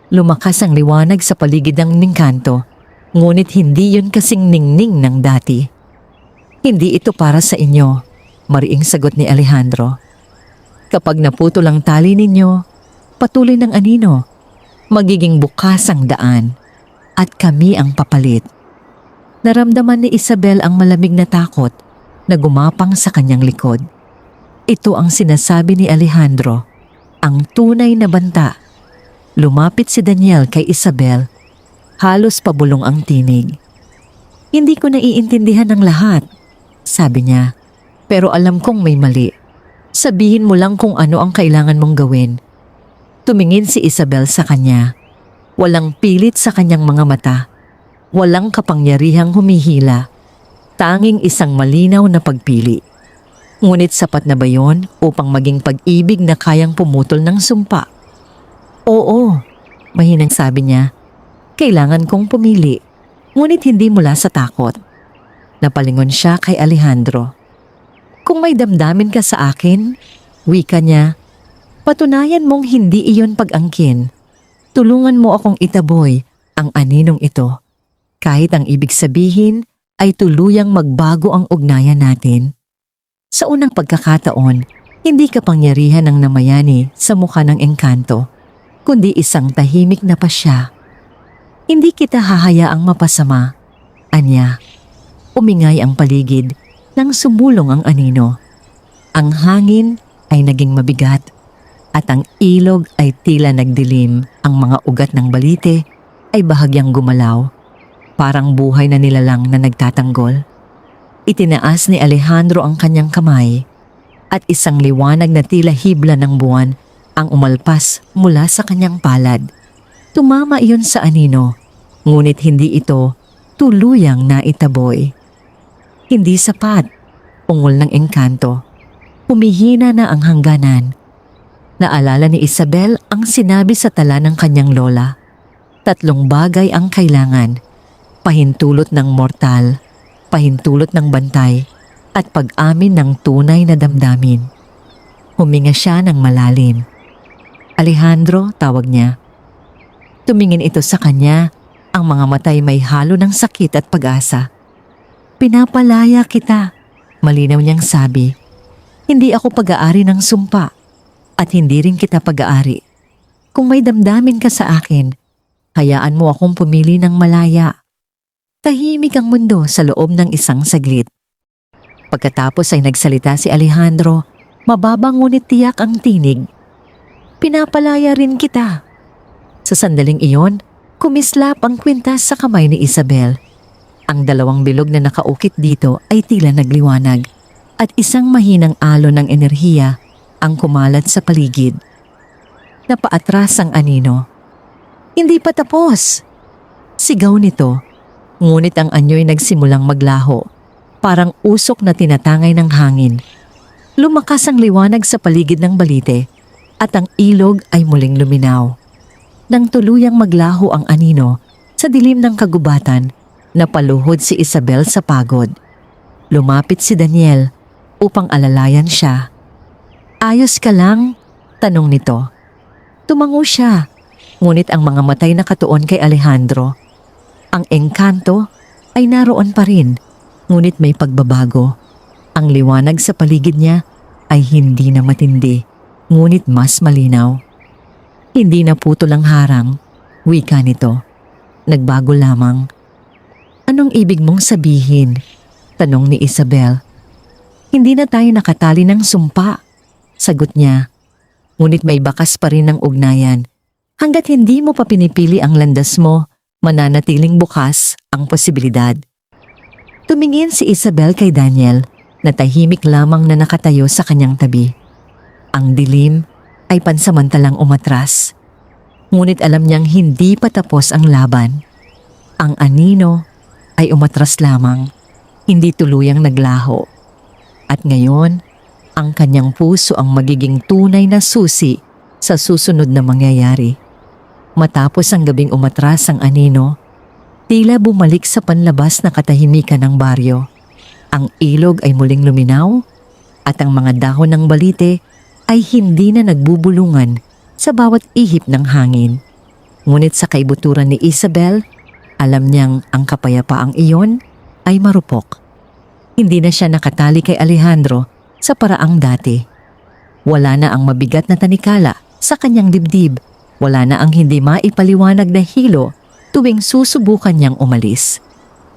Lumakas ang liwanag sa paligid ng ningkanto, ngunit hindi yun kasing ningning ng dati. "Hindi ito para sa inyo," mariing sagot ni Alejandro. "Kapag naputol ang tali ninyo, patuloy ng anino, magiging bukas ang daan at kami ang papalit." Naramdaman ni Isabel ang malamig na takot na gumapang sa kanyang likod. Ito ang sinasabi ni Alejandro, ang tunay na banta. Lumapit si Daniel kay Isabel. Halos pabulong ang tinig. "Hindi ko naiintindihan ang lahat," sabi niya. "Pero alam kong may mali. Sabihin mo lang kung ano ang kailangan mong gawin." Tumingin si Isabel sa kanya. Walang pilit sa kanyang mga mata. Walang kapangyarihang humihila. Tanging isang malinaw na pagpili. Ngunit sapat na ba yun upang maging pag-ibig na kayang pumutol ng sumpa? "Oo," mahinang sabi niya. "Kailangan kong pumili, ngunit hindi mula sa takot." Napalingon siya kay Alejandro. "Kung may damdamin ka sa akin," wika niya, "patunayan mong hindi iyon pag-angkin. Tulungan mo akong itaboy ang aninong ito. Kahit ang ibig sabihin ay tuluyang magbago ang ugnayan natin." Sa unang pagkakataon, hindi kapangyarihan ang namayani sa mukha ng engkanto, kundi isang tahimik na pasya. "Hindi kita hahayaang mapasama," anya. Umingay ang paligid nang sumulong ang anino. Ang hangin ay naging mabigat at ang ilog ay tila nagdilim. Ang mga ugat ng balite ay bahagyang gumalaw, parang buhay na nilalang na nagtatanggol. Itinaas ni Alejandro ang kanyang kamay at isang liwanag na tila hibla ng buwan ang umalpas mula sa kanyang palad. Tumama iyon sa anino, ngunit hindi ito tuluyang naitaboy. Hindi sapat, ungol ng engkanto. Humihina na ang hangganan. Naalala ni Isabel ang sinabi sa tala ng kanyang lola. 3 bagay ang kailangan: pahintulot ng mortal, pahintulot ng bantay, at pag-amin ng tunay na damdamin. Huminga siya ng malalim. "Alejandro," tawag niya. Tumingin ito sa kanya, ang mga matay may halo ng sakit at pag-asa. "Pinapalaya kita," malinaw niyang sabi. "Hindi ako pag-aari ng sumpa at hindi rin kita pag-aari. Kung may damdamin ka sa akin, hayaan mo akong pumili ng malaya. Tahimik ang mundo sa loob ng isang saglit. Pagkatapos ay nagsalita si Alejandro, mababang ngunit tiyak ang tinig. Pinapalaya rin kita. Sa sandaling iyon, kumislap ang kwintas sa kamay ni Isabel. Ang dalawang bilog na nakaukit dito ay tila nagliwanag at isang mahinang alon ng enerhiya ang kumalat sa paligid. Napaatras ang anino. Hindi pa tapos! Sigaw nito, ngunit ang anyo'y nagsimulang maglaho, parang usok na tinatangay ng hangin. Lumakas ang liwanag sa paligid ng balite at ang ilog ay muling luminaw. Nang tuluyang maglaho ang anino sa dilim ng kagubatan, napaluhod si Isabel sa pagod. Lumapit si Daniel upang alalayan siya. Ayos ka lang? Tanong nito. Tumango siya, ngunit ang mga matay nakatuon kay Alejandro. Ang engkanto ay naroon pa rin, ngunit may pagbabago. Ang liwanag sa paligid niya ay hindi na matindi, ngunit mas malinaw. Hindi na putol ang harang, wika nito. Nagbago lamang. Anong ibig mong sabihin? Tanong ni Isabel. Hindi na tayo nakatali ng sumpa, sagot niya. Ngunit may bakas pa rin ng ugnayan. Hanggat hindi mo pa pinipili ang landas mo, mananatiling bukas ang posibilidad. Tumingin si Isabel kay Daniel na tahimik lamang na nakatayo sa kanyang tabi. Ang dilim ay pansamantalang umatras. Ngunit alam niyang hindi pa tapos ang laban. Ang anino ay umatras lamang, hindi tuluyang naglaho. At ngayon, ang kanyang puso ang magiging tunay na susi sa susunod na mangyayari. Matapos ang gabing umatras ang anino, tila bumalik sa panlabas na katahimikan ng baryo. Ang ilog ay muling luminaw at ang mga dahon ng balite ay hindi na nagbubulungan sa bawat ihip ng hangin. Ngunit sa kaibuturan ni Isabel, alam niyang ang kapayapaang iyon ay marupok. Hindi na siya nakatali kay Alejandro sa paraang dati. Wala na ang mabigat na tanikala sa kanyang dibdib. Wala na ang hindi maipaliwanag na hilo tuwing susubukan niyang umalis.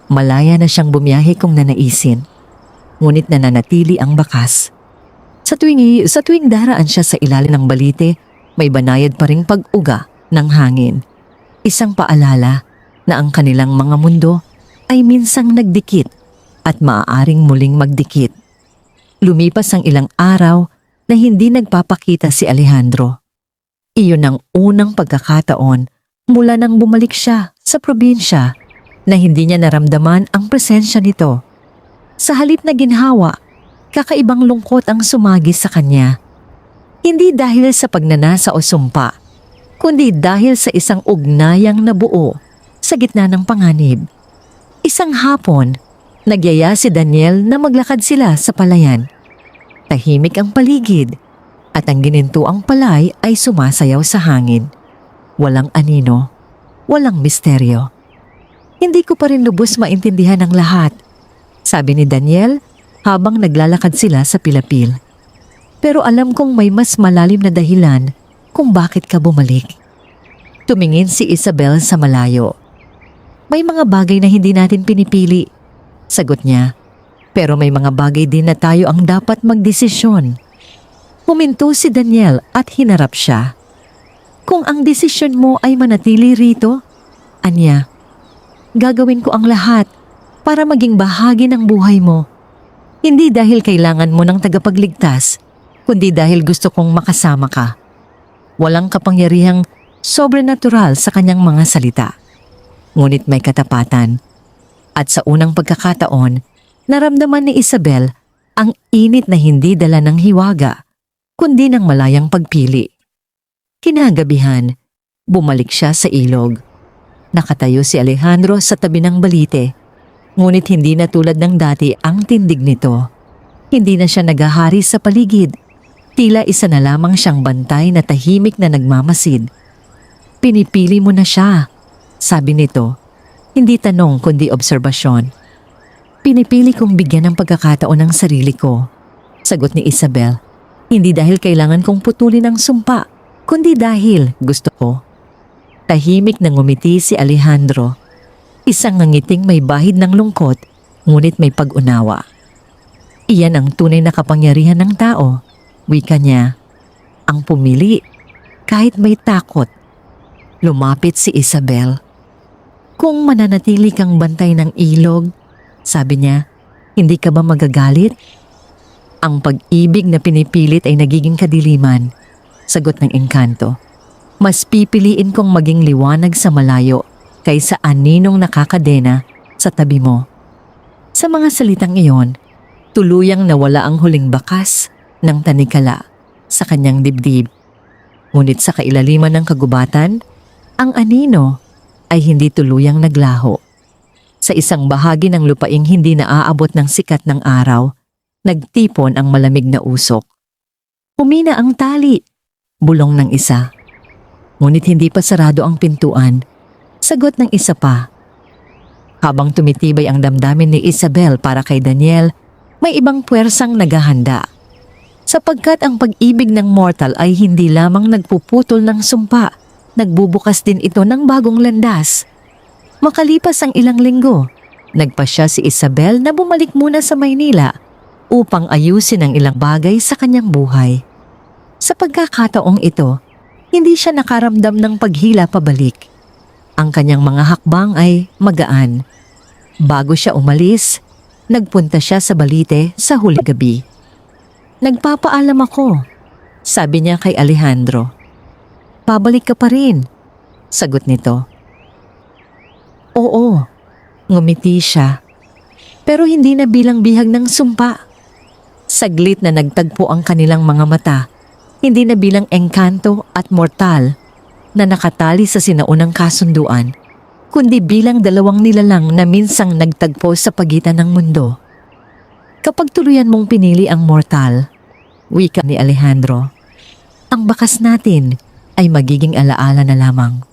Malaya na siyang bumiyahe kung nanaisin. Ngunit nananatili ang bakas. Sa tuwing daraan siya sa ilalim ng balite, may banayad pa ring pag-uga ng hangin. Isang paalala na ang kanilang mga mundo ay minsang nagdikit at maaaring muling magdikit. Lumipas ang ilang araw na hindi nagpapakita si Alejandro. Iyon ang unang pagkakataon mula nang bumalik siya sa probinsya na hindi niya naramdaman ang presensya nito. Sa halip na ginhawa, kakaibang lungkot ang sumagi sa kanya. Hindi dahil sa pagnanasa o sumpa, kundi dahil sa isang ugnayang nabuo sa gitna ng panganib. Isang hapon, nagyaya si Daniel na maglakad sila sa palayan. Tahimik ang paligid at ang ginintuang palay ay sumasayaw sa hangin. Walang anino, walang misteryo. Hindi ko pa rin lubos maintindihan ang lahat, sabi ni Daniel habang naglalakad sila sa pilapil. Pero alam kong may mas malalim na dahilan kung bakit ka bumalik. Tumingin si Isabel sa malayo. May mga bagay na hindi natin pinipili, sagot niya. Pero may mga bagay din na tayo ang dapat magdesisyon. Huminto si Daniel at hinarap siya. Kung ang desisyon mo ay manatili rito, anya, gagawin ko ang lahat para maging bahagi ng buhay mo. Hindi dahil kailangan mo ng tagapagligtas, kundi dahil gusto kong makasama ka. Walang kapangyarihang sobrenatural sa kanyang mga salita. Ngunit may katapatan. At sa unang pagkakataon, naramdaman ni Isabel ang init na hindi dala ng hiwaga, kundi ng malayang pagpili. Kinagabihan, bumalik siya sa ilog. Nakatayo si Alejandro sa tabi ng balite, ngunit hindi na tulad ng dati ang tindig nito. Hindi na siya naghahari sa paligid. Tila isa na lamang siyang bantay na tahimik na nagmamasid. Pinipili mo na siya, sabi nito. Hindi tanong kundi obserbasyon. Pinipili kong bigyan ng pagkakataon ng sarili ko, sagot ni Isabel. Hindi dahil kailangan kong putulin ang sumpa, kundi dahil gusto ko. Tahimik na ngumiti si Alejandro. Isang ngangiting may bahid ng lungkot, ngunit may pag-unawa. Iyan ang tunay na kapangyarihan ng tao, wika niya. Ang pumili, kahit may takot. Lumapit si Isabel. Kung mananatili kang bantay ng ilog, sabi niya, hindi ka ba magagalit? Ang pag-ibig na pinipilit ay nagiging kadiliman, sagot ng engkanto. Mas pipiliin kong maging liwanag sa malayo kaysa aninong nakakadena sa tabi mo. Sa mga salitang iyon, tuluyang nawala ang huling bakas ng tanikala sa kanyang dibdib. Ngunit sa kailaliman ng kagubatan, ang anino ay hindi tuluyang naglaho. Sa isang bahagi ng lupaing hindi naaabot ng sikat ng araw, nagtipon ang malamig na usok. Humina ang tali, bulong ng isa. Ngunit hindi pa sarado ang pintuan, sagot ng isa pa. Habang tumitibay ang damdamin ni Isabel para kay Daniel, may ibang puwersang naghahanda. Sapagkat ang pag-ibig ng mortal ay hindi lamang nagpuputol ng sumpa, nagbubukas din ito ng bagong landas. Makalipas ang ilang linggo, nagpasya si Isabel na bumalik muna sa Maynila upang ayusin ang ilang bagay sa kanyang buhay. Sa pagkakataong ito, hindi siya nakaramdam ng paghila pabalik. Ang kanyang mga hakbang ay magaan. Bago siya umalis, nagpunta siya sa Balite sa huli gabi. Nagpapaalam ako, sabi niya kay Alejandro. Pabalik ka pa rin, sagot nito. Oo, ngumiti siya. Pero hindi na bilang bihag ng sumpa. Saglit na nagtagpo ang kanilang mga mata, hindi na bilang engkanto at mortal na nakatali sa sinaunang kasunduan, kundi bilang dalawang nilalang na minsang nagtagpo sa pagitan ng mundo. Kapag tuluyan mong pinili ang mortal, wika ni Alejandro, ang bakas natin ay magiging alaala na lamang.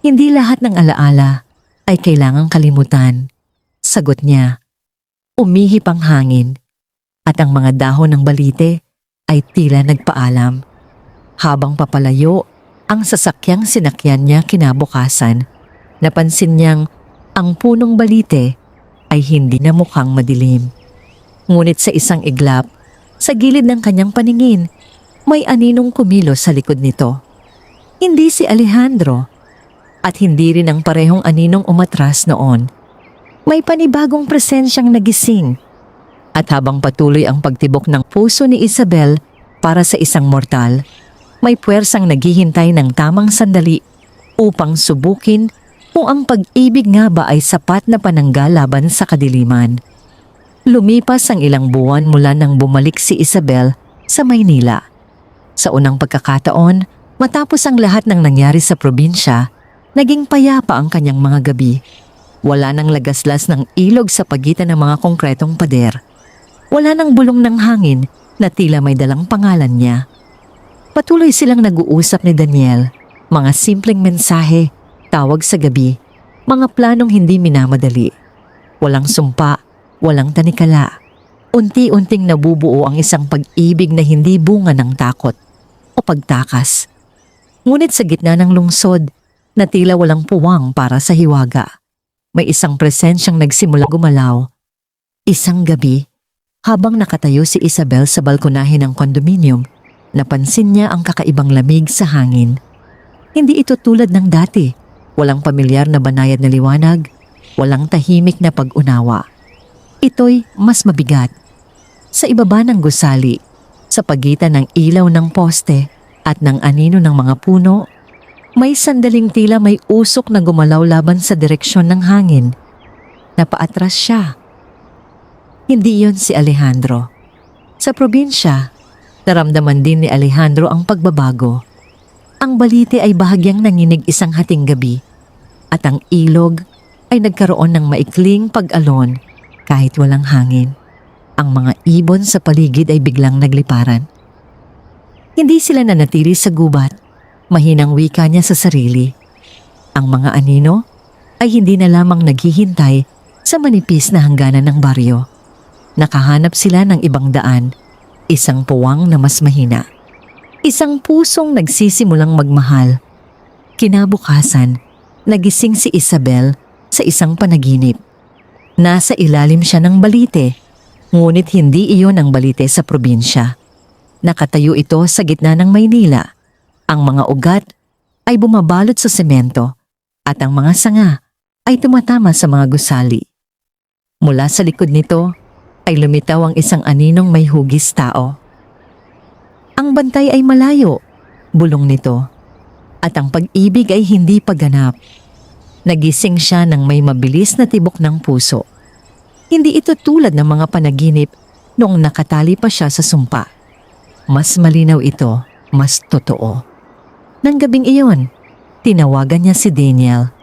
Hindi lahat ng alaala ay kailangang kalimutan, sagot niya. Umihip ang hangin at ang mga dahon ng balite ay tila nagpaalam. Habang papalayo, ang sasakyang sinakyan niya kinabukasan, napansin niyang ang punong balite ay hindi na mukhang madilim. Ngunit sa isang iglap, sa gilid ng kanyang paningin, may aninong kumilos sa likod nito. Hindi si Alejandro at hindi rin ang parehong aninong umatras noon. May panibagong presensyang nagising. At habang patuloy ang pagtibok ng puso ni Isabel para sa isang mortal, may puwersang naghihintay ng tamang sandali upang subukin kung ang pag-ibig nga ba ay sapat na pananggal laban sa kadiliman. Lumipas ang ilang buwan mula nang bumalik si Isabel sa Maynila. Sa unang pagkakataon, matapos ang lahat ng nangyari sa probinsya, naging payapa ang kanyang mga gabi. Wala nang lagaslas ng ilog sa pagitan ng mga konkretong pader. Wala nang bulong ng hangin na tila may dalang pangalan niya. Patuloy silang nag-uusap ni Daniel, mga simpleng mensahe, tawag sa gabi, mga planong hindi minamadali. Walang sumpa, walang tanikala. Unti-unting nabubuo ang isang pag-ibig na hindi bunga ng takot o pagtakas. Ngunit sa gitna ng lungsod, na tila walang puwang para sa hiwaga, may isang presensyang nagsimula gumalaw. Isang gabi, habang nakatayo si Isabel sa balkonahe ng kondominium, napansin niya ang kakaibang lamig sa hangin. Hindi ito tulad ng dati, walang pamilyar na banayad na liwanag, walang tahimik na pag-unawa. Ito'y mas mabigat. Sa ibaba ng gusali, sa pagitan ng ilaw ng poste at ng anino ng mga puno, may sandaling tila may usok na gumalaw laban sa direksyon ng hangin. Napaatras siya. Hindi iyon si Alejandro. Sa probinsya, naramdaman din ni Alejandro ang pagbabago. Ang Balite ay bahagyang nanginig isang hating gabi at ang ilog ay nagkaroon ng maikling pag-alon kahit walang hangin. Ang mga ibon sa paligid ay biglang nagliparan. Hindi sila nanatili sa gubat, mahinang wika niya sa sarili. Ang mga anino ay hindi na lamang naghihintay sa manipis na hangganan ng baryo. Nakahanap sila ng ibang daan, isang puwang na mas mahina. Isang pusong nagsisimulang magmahal. Kinabukasan, nagising si Isabel sa isang panaginip. Nasa ilalim siya ng balite, ngunit hindi iyon ang balite sa probinsya. Nakatayo ito sa gitna ng Maynila. Ang mga ugat ay bumabalot sa semento at ang mga sanga ay tumatama sa mga gusali. Mula sa likod nito ay lumitaw ang isang aninong may hugis tao. Ang bantay ay malayo, bulong nito, at ang pag-ibig ay hindi pagganap. Nagising siya ng may mabilis na tibok ng puso. Hindi ito tulad ng mga panaginip noong nakatali pa siya sa sumpa. Mas malinaw ito, mas totoo. Nang gabing iyon, tinawagan niya si Daniel.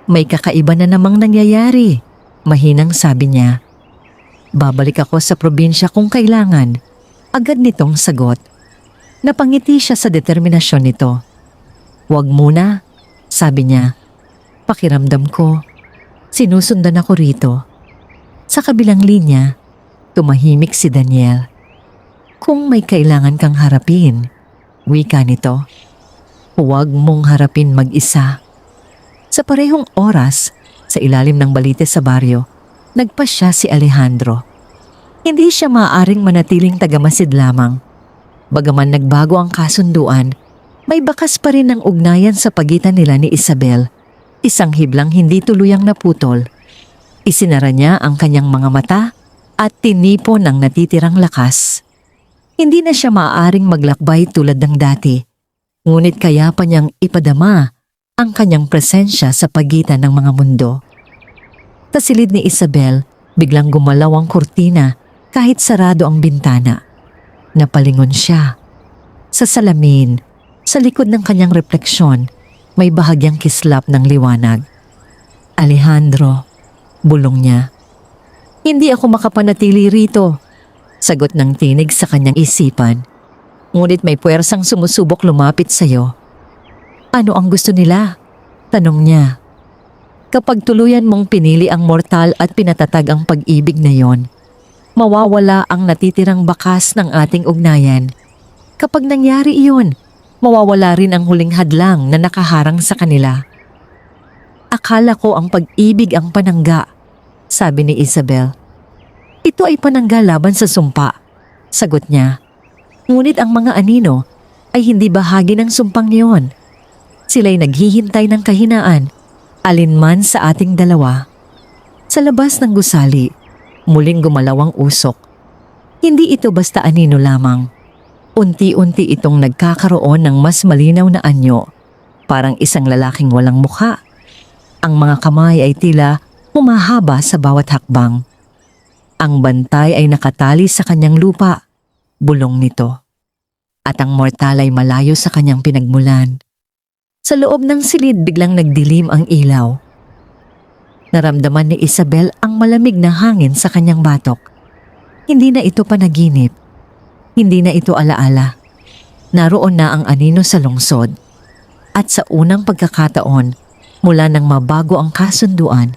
May kakaiba na namang nangyayari, mahinang sabi niya. Babalik ako sa probinsya kung kailangan. Agad nitong sagot. Napangiti siya sa determinasyon nito. Huwag muna, sabi niya. Pakiramdam ko, sinusundan ako rito. Sa kabilang linya, tumahimik si Daniel. Kung may kailangan kang harapin, wika nito, huwag mong harapin mag-isa. Sa parehong oras, sa ilalim ng balite sa baryo, nagpasya si Alejandro. Hindi siya maaaring manatiling tagamasid lamang. Bagaman nagbago ang kasunduan, may bakas pa rin ang ugnayan sa pagitan nila ni Isabel. Isang hiblang hindi tuluyang naputol. Isinara niya ang kanyang mga mata at tinipon ang natitirang lakas. Hindi na siya maaaring maglakbay tulad ng dati. Ngunit kaya pa niyang ipadama ang kanyang presensya sa pagitan ng mga mundo. Sa silid ni Isabel, biglang gumalaw ang kurtina kahit sarado ang bintana. Napalingon siya. Sa salamin, sa likod ng kanyang refleksyon, may bahagyang kislap ng liwanag. Alejandro, bulong niya. Hindi ako makapanatili rito, sagot ng tinig sa kanyang isipan. Ngunit may puwersang sumusubok lumapit sa'yo. Ano ang gusto nila? Tanong niya. Kapag tuluyan mong pinili ang mortal at pinatatag ang pag-ibig na yon, mawawala ang natitirang bakas ng ating ugnayan. Kapag nangyari iyon, mawawala rin ang huling hadlang na nakaharang sa kanila. Akala ko ang pag-ibig ang panangga, sabi ni Isabel. Ito ay panangga laban sa sumpa, sagot niya. Ngunit ang mga anino ay hindi bahagi ng sumpang niyon. Sila'y naghihintay ng kahinaan, alinman sa ating dalawa. Sa labas ng gusali, muling gumalaw ang usok. Hindi ito basta anino lamang. Unti-unti itong nagkakaroon ng mas malinaw na anyo, parang isang lalaking walang mukha. Ang mga kamay ay tila humahaba sa bawat hakbang. Ang bantay ay nakatali sa kanyang lupa, bulong nito. At ang mortal ay malayo sa kanyang pinagmulan. Sa loob ng silid biglang nagdilim ang ilaw. Naramdaman ni Isabel ang malamig na hangin sa kanyang batok. Hindi na ito panaginip. Hindi na ito alaala. Naroon na ang anino sa lungsod. At sa unang pagkakataon, mula nang mabago ang kasunduan,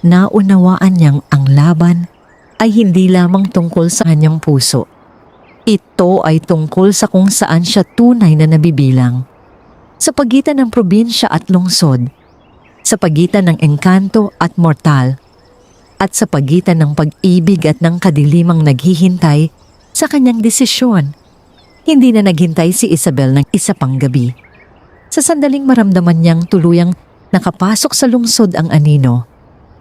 naunawaan niyang ang laban ay hindi lamang tungkol sa kanyang puso. Ito ay tungkol sa kung saan siya tunay na nabibilang. Sa pagitan ng probinsya at lungsod, sa pagitan ng engkanto at mortal, at sa pagitan ng pag-ibig at ng kadilimang naghihintay sa kanyang desisyon. Hindi na naghintay si Isabel ng isa pang gabi. Sa sandaling maramdaman niyang tuluyang nakapasok sa lungsod ang anino,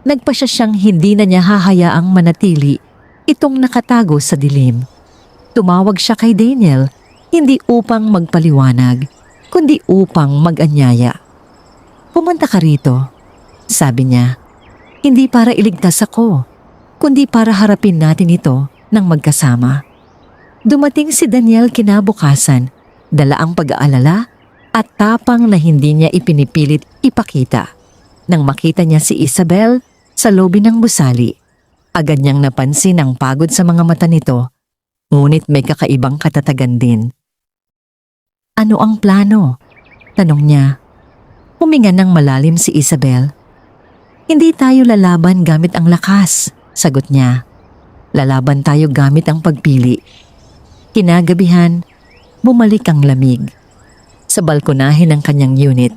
nagpasya siyang hindi na niya hahayaang manatili itong nakatago sa dilim. Tumawag siya kay Daniel, hindi upang magpaliwanag, kundi upang mag-anyaya. Pumunta ka rito, sabi niya. Hindi para iligtas ako, kundi para harapin natin ito ng magkasama. Dumating si Daniel kinabukasan, dala ang pag-aalala at tapang na hindi niya ipinipilit ipakita. Nang makita niya si Isabel sa lobi ng gusali, agad niyang napansin ang pagod sa mga mata nito, ngunit may kakaibang katatagan din. Ano ang plano? Tanong niya. Huminga ng malalim si Isabel. Hindi tayo lalaban gamit ang lakas, sagot niya. Lalaban tayo gamit ang pagpili. Kinagabihan, bumalik ang lamig. Sa balkonahe ng kanyang unit,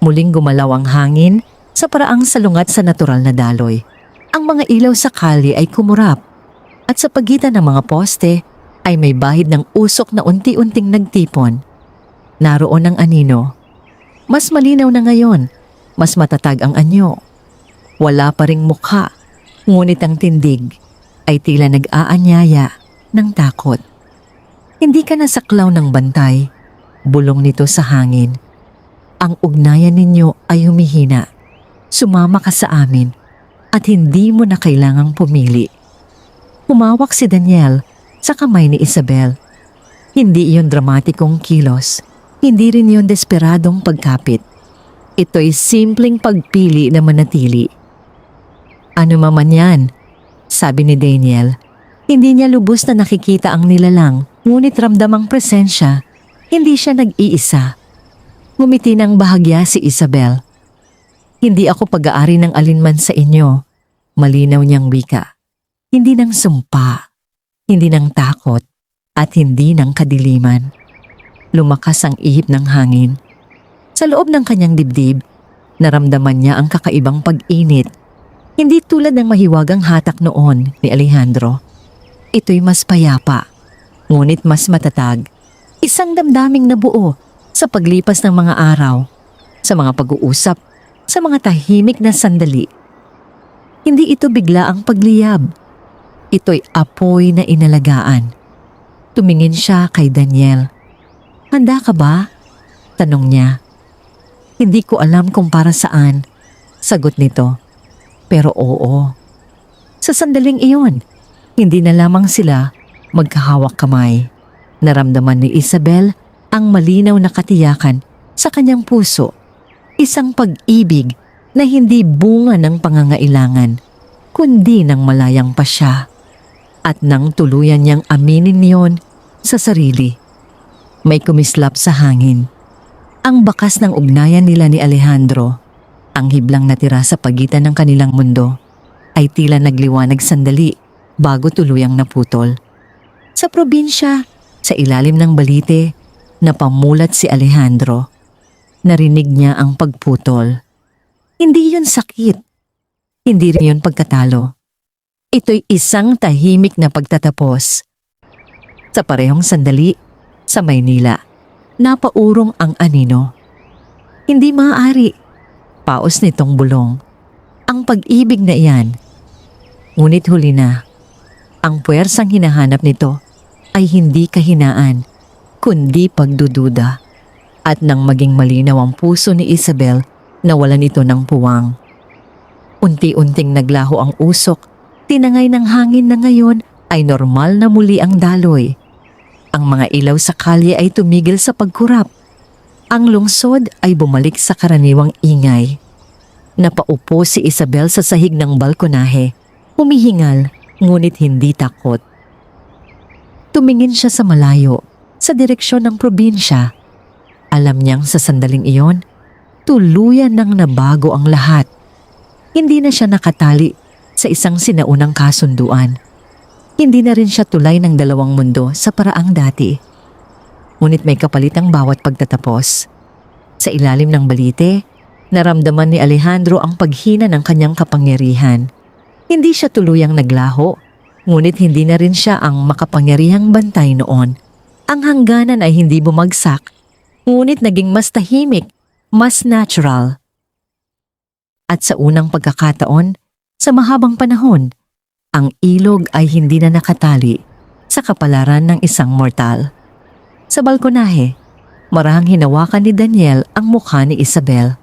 muling gumalaw ang hangin sa paraang salungat sa natural na daloy. Ang mga ilaw sa kalye ay kumurap at sa pagitan ng mga poste ay may bahid ng usok na unti-unting nagtipon. Naroon ang anino. Mas malinaw na ngayon, mas matatag ang anyo. Wala pa ring mukha, ngunit ang tindig ay tila nag-aanyaya ng takot. Hindi ka nasaklaw ng bantay, bulong nito sa hangin. Ang ugnayan ninyo ay humihina. Sumama ka sa amin at hindi mo na kailangang pumili. Humawak si Daniel sa kamay ni Isabel. Hindi iyon dramatikong kilos. Hindi rin iyon desperadong pagkapit. Ito'y simpleng pagpili na manatili. Ano maman yan, sabi ni Daniel. Hindi niya lubos na nakikita ang nilalang, ngunit ramdam ang presensya. Hindi siya nag-iisa. Ngumiti ng bahagya si Isabel. Hindi ako pag-aari ng alinman sa inyo. Malinaw niyang wika. Hindi ng sumpa, hindi ng takot, at hindi ng kadiliman. Lumakas ang ihip ng hangin. Sa loob ng kanyang dibdib, naramdaman niya ang kakaibang pag-init. Hindi tulad ng mahiwagang hatak noon ni Alejandro. Ito'y mas payapa, ngunit mas matatag. Isang damdaming nabuo sa paglipas ng mga araw, sa mga pag-uusap, sa mga tahimik na sandali. Hindi ito bigla ang pagliyab. Ito'y apoy na inalagaan. Tumingin siya kay Daniel. Handa ka ba? Tanong niya. Hindi ko alam kung para saan, sagot nito. Pero oo. Sa sandaling iyon, hindi na lamang sila magkahawak kamay. Naramdaman ni Isabel ang malinaw na katiyakan sa kanyang puso. Isang pag-ibig na hindi bunga ng pangangailangan, kundi ng malayang pasya. At nang tuluyan niyang aminin niyon sa sarili. May kumislap sa hangin. Ang bakas ng ugnayan nila ni Alejandro, ang hiblang natira sa pagitan ng kanilang mundo, ay tila nagliwanag sandali bago tuluyang naputol. Sa probinsya, sa ilalim ng balite, napamulat si Alejandro. Narinig niya ang pagputol. Hindi yun sakit. Hindi rin yun pagkatalo. Ito'y isang tahimik na pagtatapos. Sa parehong sandali, sa Maynila, napaurong ang anino. Hindi maaari, paos nitong bulong, ang pag-ibig na iyan. Ngunit huli na, ang puwersang hinahanap nito ay hindi kahinaan, kundi pagdududa. At nang maging malinaw ang puso ni Isabel, nawalan ito ng puwang. Unti-unting naglaho ang usok, tinangay ng hangin na ngayon ay normal na muli ang daloy. Ang mga ilaw sa kalye ay tumigil sa pagkurap. Ang lungsod ay bumalik sa karaniwang ingay. Napaupo si Isabel sa sahig ng balkonahe, humihingal ngunit hindi takot. Tumingin siya sa malayo, sa direksyon ng probinsya. Alam niyang sa sandaling iyon, tuluyan nang nabago ang lahat. Hindi na siya nakatali sa isang sinaunang kasunduan. Hindi na rin siya tulay ng dalawang mundo sa paraang dati. Ngunit may kapalit ang bawat pagtatapos. Sa ilalim ng balite, naramdaman ni Alejandro ang paghina ng kanyang kapangyarihan. Hindi siya tuluyang naglaho, ngunit hindi na rin siya ang makapangyarihang bantay noon. Ang hangganan ay hindi bumagsak, ngunit naging mas tahimik, mas natural. At sa unang pagkakataon, sa mahabang panahon, ang ilog ay hindi na nakatali sa kapalaran ng isang mortal. Sa balkonahe, marahang hinawakan ni Daniel ang mukha ni Isabel.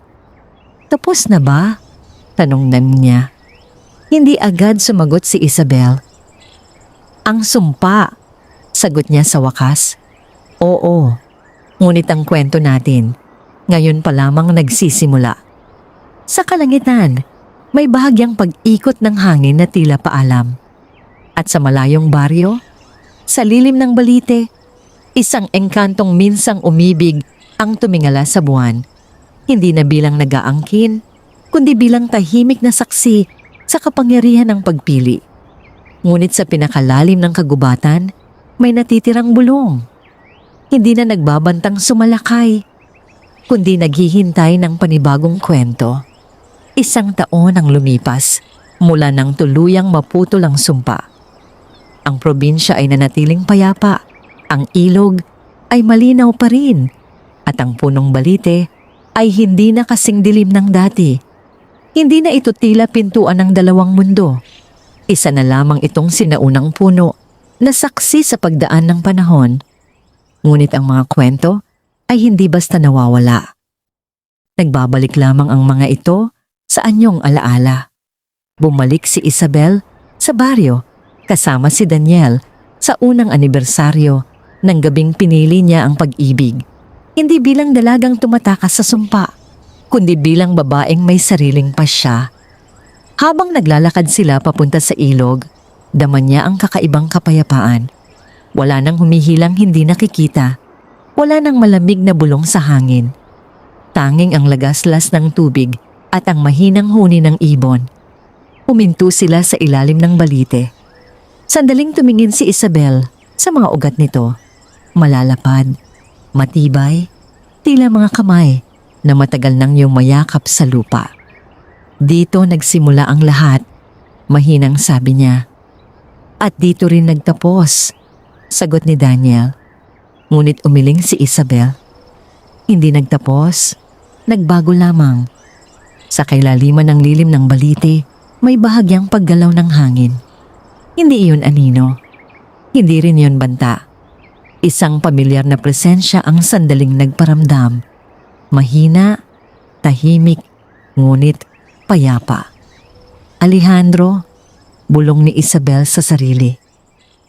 Tapos na ba? Tanong niya. Hindi agad sumagot si Isabel. Ang sumpa, sagot niya sa wakas. Oo, ngunit ang kwento natin, ngayon pa lamang nagsisimula. Sa kalangitan, may bahagyang pag-ikot ng hangin na tila paalam. At sa malayong baryo, sa lilim ng balite, isang engkantong minsang umibig ang tumingala sa buwan. Hindi na bilang nag-aangkin, kundi bilang tahimik na saksi sa kapangyarihan ng pagpili. Ngunit sa pinakalalim ng kagubatan, may natitirang bulong. Hindi na nagbabantang sumalakay, kundi naghihintay ng panibagong kwento. 1 taon ang lumipas mula nang tuluyang maputol ang sumpa. Ang probinsya ay nanatiling payapa, ang ilog ay malinaw pa rin, at ang punong Balite ay hindi na kasing dilim ng dati. Hindi na ito tila pintuan ng dalawang mundo. Isa na lamang itong sinaunang puno na saksi sa pagdaan ng panahon. Ngunit ang mga kwento ay hindi basta nawawala. Nagbabalik lamang ang mga ito sa anyong alaala. Bumalik si Isabel sa baryo kasama si Daniel sa unang anibersaryo ng gabing pinili niya ang pag-ibig. Hindi bilang dalagang tumatakas sa sumpa, kundi bilang babaeng may sariling pasya. Habang naglalakad sila papunta sa ilog, daman niya ang kakaibang kapayapaan. Wala nang humihilang hindi nakikita. Wala nang malamig na bulong sa hangin. Tanging ang lagaslas ng tubig at ang mahinang huni ng ibon. Huminto sila sa ilalim ng Balite. Sandaling tumingin si Isabel sa mga ugat nito. Malalapad, matibay, tila mga kamay na matagal nang yumayakap sa lupa. Dito nagsimula ang lahat, mahinang sabi niya. At dito rin nagtapos, sagot ni Daniel. Ngunit umiling si Isabel. Hindi nagtapos, nagbago lamang. Sa kailaliman ng lilim ng Balite, may bahagyang paggalaw ng hangin. Hindi iyon anino. Hindi rin iyon banta. Isang pamilyar na presensya ang sandaling nagparamdam. Mahina, tahimik, ngunit payapa. Alejandro, bulong ni Isabel sa sarili.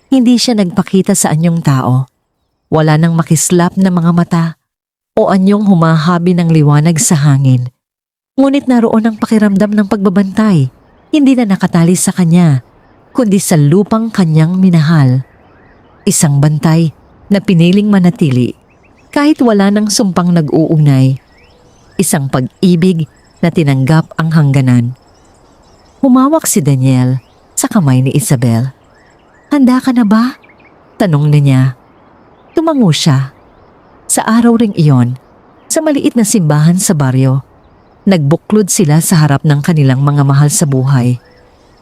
Hindi siya nagpakita sa anyong tao. Wala nang makislap na mga mata o anyong humahabi ng liwanag sa hangin. Ngunit naroon ang pakiramdam ng pagbabantay, hindi na nakatali sa kanya, kundi sa lupang kanyang minahal. Isang bantay na piniling manatili kahit wala nang sumpang nag-uugnay. Isang pag-ibig na tinanggap ang hangganan. Humawak si Daniel sa kamay ni Isabel. Handa ka na ba? Tanong niya. Tumango siya. Sa araw ring iyon, sa maliit na simbahan sa baryo, nagbuklod sila sa harap ng kanilang mga mahal sa buhay.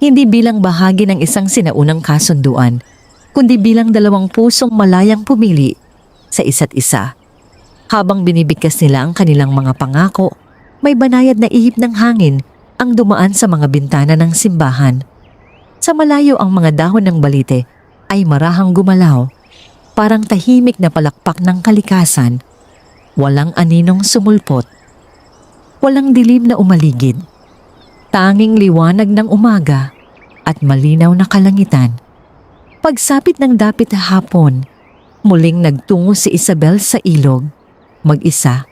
Hindi bilang bahagi ng isang sinaunang kasunduan, kundi bilang dalawang pusong malayang pumili sa isa't isa. Habang binibigkas nila ang kanilang mga pangako, may banayad na ihip ng hangin ang dumaan sa mga bintana ng simbahan. Sa malayo ang mga dahon ng Balite ay marahang gumalaw, parang tahimik na palakpak ng kalikasan. Walang aninong sumulpot. Walang dilim na umaligid. Tanging liwanag ng umaga at malinaw na kalangitan. Pagsapit ng dapit hapon, muling nagtungo si Isabel sa ilog, mag-isa.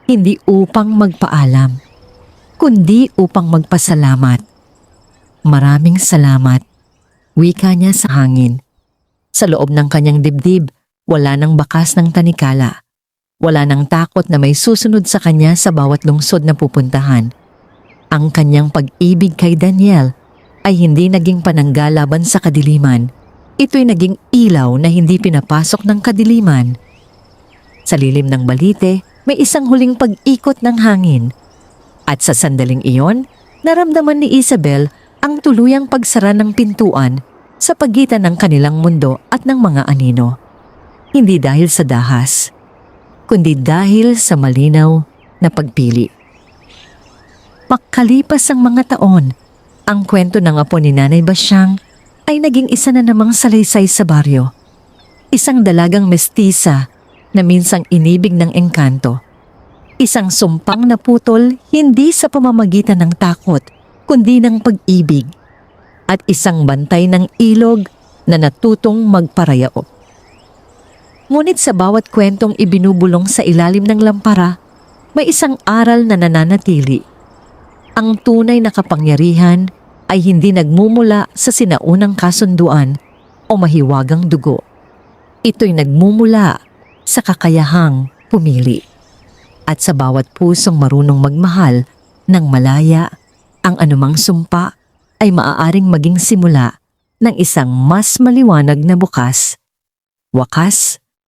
Hindi upang magpaalam, kundi upang magpasalamat. Maraming salamat, wika niya sa hangin. Sa loob ng kanyang dibdib, wala nang bakas ng tanikala. Wala nang takot na may susunod sa kanya sa bawat lungsod na pupuntahan. Ang kanyang pag-ibig kay Daniel ay hindi naging panangga laban sa kadiliman. Ito'y naging ilaw na hindi pinapasok ng kadiliman. Sa lilim ng Balite, may isang huling pag-ikot ng hangin. At sa sandaling iyon, naramdaman ni Isabel ang tuluyang pagsara ng pintuan sa pagitan ng kanilang mundo at ng mga anino. Hindi dahil sa dahas, kundi dahil sa malinaw na pagpili. Makalipas ang mga taon, ang kwento ng apo ni Nanay Basyang ay naging isa na namang salaysay sa baryo. Isang dalagang mestisa na minsang inibig ng engkanto. Isang sumpang naputol hindi sa pamamagitan ng takot, kundi ng pag-ibig. At isang bantay ng ilog na natutong magparayao. Ngunit sa bawat kwentong ibinubulong sa ilalim ng lampara, may isang aral na nananatili. Ang tunay na kapangyarihan ay hindi nagmumula sa sinaunang kasunduan o mahiwagang dugo. Ito'y nagmumula sa kakayahang pumili. At sa bawat pusong marunong magmahal ng malaya, ang anumang sumpa ay maaaring maging simula ng isang mas maliwanag na bukas, wakas